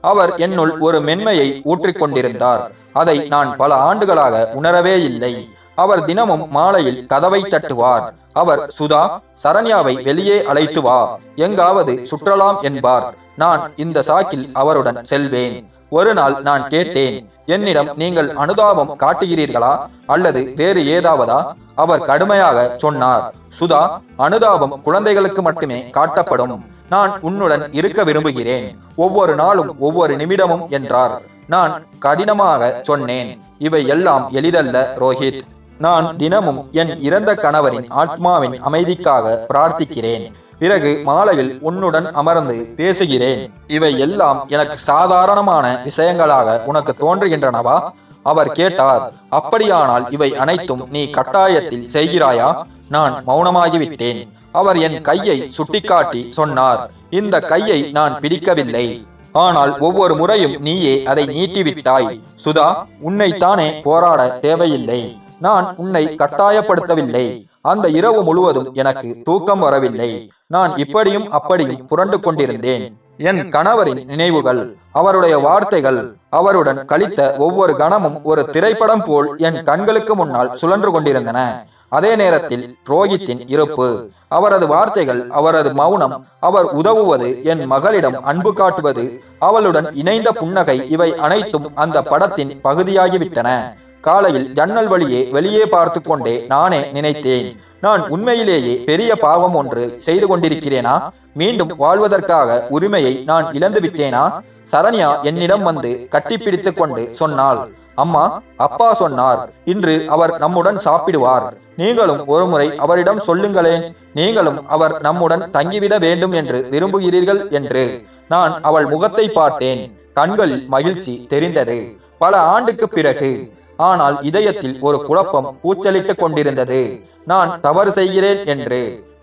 அவர் என்னுள் ஒரு மென்மையை ஊற்றிக்கொண்டிருந்தார். அதை நான் பல ஆண்டுகளாக உணரவே இல்லை. அவர் தினமும் மாலையில் கதவை தட்டுவார். அவர், சுதா, சரண்யாவை வெளியே அழைத்து வா, எங்காவது சுற்றலாம் என்பார். நான் இந்த சாக்கில் அவருடன் செல்வேன். ஒரு நாள் நான் கேட்டேன், என்னிடம் நீங்கள் அனுதாபம் காட்டுகிறீர்களா அல்லது வேறு ஏதாவதா? அவர் கடுமையாக சொன்னார், சுதா, அனுதாபம் குழந்தைகளுக்கு மட்டுமே காட்டப்படும். நான் உன்னுடன் இருக்க விரும்புகிறேன், ஒவ்வொரு நாளும் ஒவ்வொரு நிமிடமும் என்றார். நான் கடினமாக சொன்னேன், இவை எல்லாம் எளிதல்ல ரோஹித். நான் தினமும் என் இறந்த கணவரின் ஆத்மாவின் அமைதிக்காக பிரார்த்திக்கிறேன். பிறகு மாலையில் உன்னுடன் அமர்ந்து பேசுகிறேன். இவை எல்லாம் எனக்கு சாதாரணமான விஷயங்களாக உனக்கு தோன்றுகின்றனவா? அவர் கேட்டார், அப்படியானால் இவை அனைத்தும் நீ கட்டாயத்தில் செய்கிறாயா? நான் மௌனமாகிவிட்டேன். அவர் என் கையை சுட்டிக்காட்டி சொன்னார், இந்த கையை நான் பிடிக்கவில்லை, ஆனால் ஒவ்வொரு முறையும் நீயே அதை நீட்டிவிட்டாய். சுதா, உன்னைத்தானே போராட தேவையில்லை. நான் உன்னை கட்டாயப்படுத்தவில்லை. அந்த இரவு முழுவதும் எனக்கு தூக்கம் வரவில்லை. நான் இப்படியும் அப்படியும் புரண்டு கொண்டிருந்தேன். என் கணவரின் நினைவுகள், அவருடைய வார்த்தைகள், அவருடன் கழித்த ஒவ்வொரு கணமும் ஒரு திரைப்படம் போல் என் கண்களுக்கு முன்னால் சுழன்று கொண்டிருந்தன. அதே நேரத்தில் ரோஹித்தின் இருப்பு, அவரது வார்த்தைகள், அவரது மௌனம், அவர் உதவுவது, என் மகளிடம் அன்பு காட்டுவது, அவளுடன் இணைந்த புன்னகை, இவை அனைத்தும் அந்த படத்தின் பகுதியாகிவிட்டன. காலையில் ஜன்னல் வழியே வெளியே பார்த்து கொண்டே நானே நினைத்தேன், நான் உண்மையிலேயே பெரிய பாவம் ஒன்று செய்து கொண்டிருக்கிறேனா? மீண்டும் வாழ்வதற்காக உரிமையை நான் இழந்து விட்டேனா? சரண்யா என்னிடம் வந்து கட்டிப்பிடித்துக் கொண்டு சொன்னாள், அம்மா, அப்பா சொன்னார், இன்று அவர் நம்முடன் சாப்பிடுவார். நீங்களும் ஒருமுறை அவரிடம் சொல்லுங்களேன், நீங்களும் அவர் நம்முடன் தங்கிவிட வேண்டும் என்று விரும்புகிறீர்கள் என்று. நான் அவள் முகத்தை பார்த்தேன். கண்களில் மகிழ்ச்சி தெரிந்தது. பல ஆண்டுக்கு பிறகு. ஆனால் இதயத்தில் ஒரு குழப்பம் கூச்சலிட்டுக் கொண்டிருந்தது. நான் தவறு செய்கிறேன் என்று.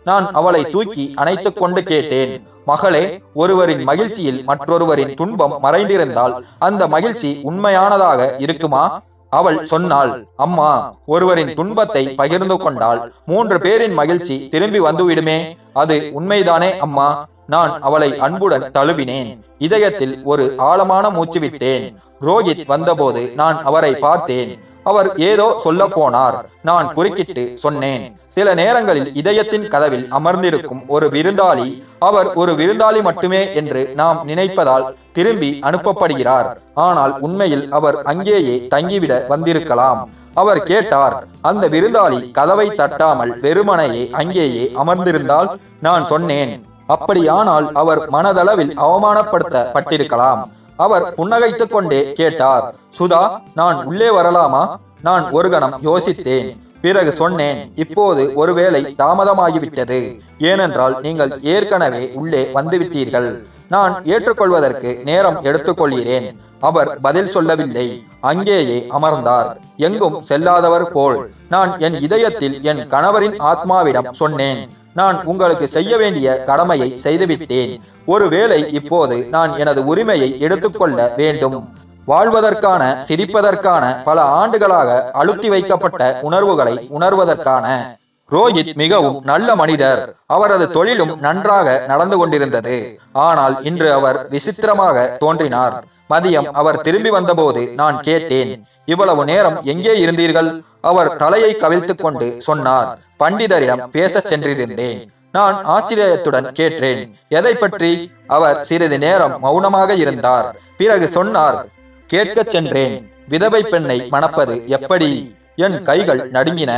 நான் அவளை தூக்கி அணைத்துக் கொண்டு கேட்டேன், மகளே, ஒருவரின் மகிழ்ச்சியில் மற்றொருவரின் துன்பம் மறைந்திருந்தால் அந்த மகிழ்ச்சி உண்மையானதாக இருக்குமா? அவள் சொன்னாள், அம்மா, ஒருவரின் துன்பத்தை பகிர்ந்து கொண்டால் 3 பேரின் மகிழ்ச்சி திரும்பி வந்துவிடுமே. அது உண்மைதானே அம்மா? நான் அவளை அன்புடன் தழுவினேன். இதயத்தில் ஒரு ஆழமான மூச்சு விட்டேன். ரோஹித் வந்தபோது நான் அவரை பார்த்தேன். அவர் ஏதோ சொல்ல போனார். நான் குறுக்கிட்டு சொன்னேன், சில நேரங்களில் இதயத்தின் கதவில் அமர்ந்திருக்கும் ஒரு விருந்தாளி, அவர் ஒரு விருந்தாளி மட்டுமே என்று நாம் நினைப்பதால் திரும்பி அனுப்பப்படுகிறார். ஆனால் உண்மையில் அவர் அங்கேயே தங்கிவிட வந்திருக்கலாம். அவர் கேட்டார், அந்த விருந்தாளி கதவை தட்டாமல் வெறுமனையே அங்கேயே அமர்ந்திருந்தால்? நான் சொன்னேன், அப்படியானால் அவர் மனதளவில் அவமானப்படுத்தப்பட்டிருக்கலாம். அவர் புன்னகைத்துக் கொண்டே கேட்டார், சுதா, நான் உள்ளே வரலாமா? நான் ஒரு கணம் யோசித்தேன். பிறகு சொன்னேன், இப்போது ஒருவேளை தாமதமாகிவிட்டது. ஏனென்றால் நீங்கள் ஏற்கனவே உள்ளே வந்துவிட்டீர்கள். நான் ஏற்றுக்கொள்வதற்கு நேரம் எடுத்துக்கொள்கிறேன். அவர் பதில் சொல்லவில்லை. அங்கேயே அமர்ந்தார், எங்கும் செல்லாதவர் போல். நான் என் இதயத்தில் என் கணவரின் ஆத்மாவிடம் சொன்னேன், நான் உங்களுக்கு செய்ய வேண்டிய கடமையை செய்துவிட்டேன். ஒருவேளை இப்போது நான் எனது உரிமையை எடுத்துக்கொள்ள வேண்டும். வாழ்வதற்கான, சிரிப்பதற்கான, பல ஆண்டுகளாக அழுத்தி வைக்கப்பட்ட உணர்வுகளை உணர்வதற்கான. ரோஹித் மிகவும் நல்ல மனிதர். அவரது தொழிலும் நன்றாக நடந்து கொண்டிருந்தது. ஆனால் இன்று அவர் விசித்திரமாக தோன்றினார். மதியம் அவர் திரும்பி வந்தபோது நான் கேட்டேன், இவ்வளவு நேரம் எங்கே இருந்தீர்கள்? அவர் தலையை கவிழ்த்துக் கொண்டு சொன்னார், பண்டிதரிடம் பேச சென்றிருந்தேன். நான் ஆச்சரியத்துடன் கேட்டேன், எதை பற்றி? அவர் சிறிது நேரம் மௌனமாக இருந்தார். பிறகு சொன்னார், கேட்கச் சென்றேன், விதவை பெண்ணை மணப்பது எப்படி? என் கைகள் நடுங்கின.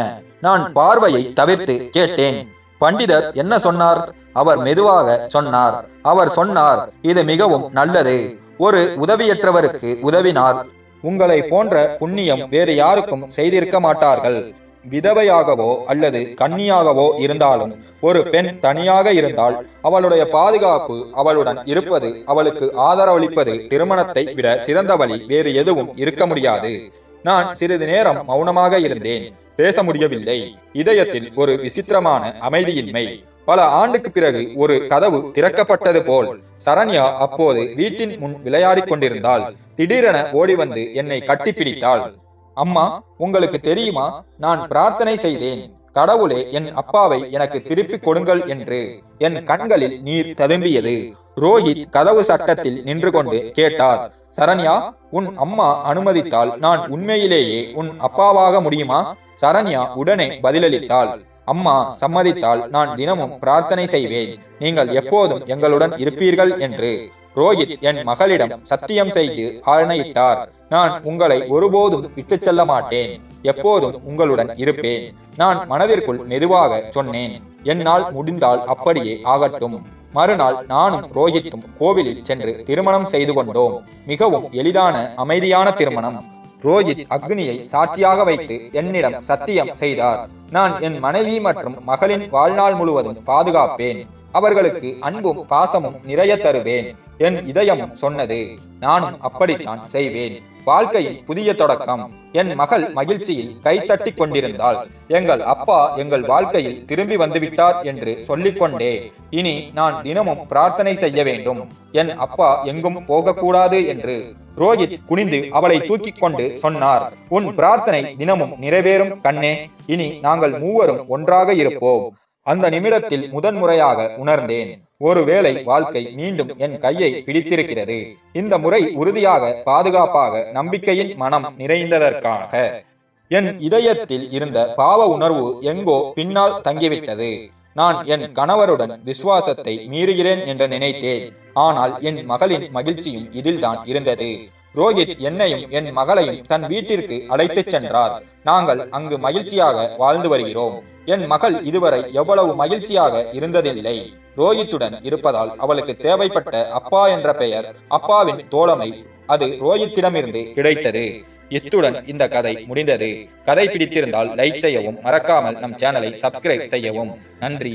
நான் பார்வையை தவிர்த்து கேட்டேன், பண்டிதர் என்ன சொன்னார்? அவர் மெதுவாக சொன்னார். அவர் சொன்னார், இது மிகவும் நல்லது. ஒரு உதவியற்றவருக்கு உதவினார் உங்களை போன்ற புண்ணியம் வேறு யாருக்கும் செய்திருக்க மாட்டார்கள். விதவையாகவோ அல்லது கன்னியாகவோ இருந்தாலும் ஒரு பெண் தனியாக இருந்தால் அவளுடைய பாதுகாப்பு, அவளுடன் இருப்பது, அவளுக்கு ஆதரவளிப்பது திருமணத்தை விட சிறந்த வழி வேறு எதுவும் இருக்க முடியாது. நான் சிறிது நேரம் மௌனமாக இருந்தேன். பேச முடியவில்லை. இதயத்தில் ஒரு விசித்திரமான அமைதியின்மை. பல ஆண்டுக்கு பிறகு ஒரு கதவு திறக்கப்பட்டது போல். சரண்யா அப்போது வீட்டின் முன் விளையாடிக் கொண்டிருந்தாள். திடீரென ஓடி வந்து என்னை கட்டிப்பிடித்தாள். அம்மா, உங்களுக்கு தெரியுமா, நான் பிரார்த்தனை செய்தேன், கடவுளே என் அப்பாவை எனக்கு திருப்பி கொடுங்கள் என்று. என் கண்களில் நீர் ததும்பியது. ரோஹித் கதவு சட்டத்தில் நின்று கொண்டு கேட்டார், சரண்யா, உன் அம்மா அனுமதித்தால் நான் உண்மையிலேயே உன் அப்பாவாக முடியுமா? சரண்யா உடனே பதிலளித்தாள், அம்மா சம்மதித்தால் நான் தினமும் பிரார்த்தனை செய்வேன், நீங்கள் எப்போதும் எங்களுடன் இருப்பீர்கள் என்று. ரோஹித் என் மகளிடம் சத்தியம் செய்து ஆணையிட்டார், நான் உங்களை ஒருபோதும் விட்டு செல்ல மாட்டேன், எப்போதும் உங்களுடன் இருப்பேன். நான் மனதிற்குள் மெதுவாக சொன்னேன், என்னால் முடிந்தால் அப்படியே ஆகட்டும். மறுநாள் நானும் ரோஹித்தும் கோவிலில் சென்று திருமணம் செய்து கொண்டோம். மிகவும் எளிதான, அமைதியான திருமணம். ரோஹித் அக்னியை சாட்சியாக வைத்து என்னிடம் சத்தியம் செய்தார், நான் என் மனைவி மற்றும் மகளின் வாழ்நாள் முழுவதும் பாதுகாப்பேன். அவர்களுக்கு அன்பும் பாசமும் நிறைய தருவேன். என் இதயமும் சொன்னது, நானும் அப்படித்தான் செய்வேன். வாழ்க்கையின் புதிய தொடக்கம். என் மகள் மகிழ்ச்சியில் கைத்தட்டி கொண்டிருந்தாள். எங்கள் அப்பா எங்கள் வாழ்க்கையில் திரும்பி வந்துவிட்டார் என்று சொல்லிக்கொண்டே, இனி நான் தினமும் பிரார்த்தனை செய்ய வேண்டும், என் அப்பா எங்கும் போகக்கூடாது என்று. ரோஹித் குனிந்து அவளை தூக்கிக் கொண்டு சொன்னார், உன் பிரார்த்தனை தினமும் நிறைவேறும் கண்ணே. இனி நாங்கள் மூவரும் ஒன்றாக இருப்போம். அந்த நிமிடத்தில் முதன்முறையாக உணர்ந்தேன், ஒருவேளை வாழ்க்கை மீண்டும் என் கையை பிடித்திருக்கிறது. இந்த முறை உறுதியாக, பாதுகாப்பாக, நம்பிக்கையின் மனம் நிறைந்ததற்காக. என் இதயத்தில் இருந்த பாவ உணர்வு எங்கோ பின்னால் தங்கிவிட்டது. நான் என் கணவருடன் விசுவாசத்தை மீறுகிறேன் என்று நினைத்தேன். ஆனால் என் மகளின் மகிழ்ச்சியும் இதில்தான் இருந்தது. ரோஹித் என்னையும் என் மகளையும் தன் வீட்டிற்கு அழைத்துச் சென்றார். நாங்கள் அங்கு மகிழ்ச்சியாக வாழ்ந்து வருகிறோம். என் மகள் இதுவரை எவ்வளவு மகிழ்ச்சியாக இருந்ததில்லை. ரோஹித்துடன் இருப்பதால் அவளுக்கு தேவைப்பட்ட அப்பா என்ற பெயர், அப்பாவின் தோழமை, அது ரோஹித்திடமிருந்து கிடைத்தது. இத்துடன் இந்த கதை முடிந்தது. கதை பிடித்திருந்தால் லைக் செய்யவும், மறக்காமல் நம் சேனலை சப்ஸ்கிரைப் செய்யவும். நன்றி.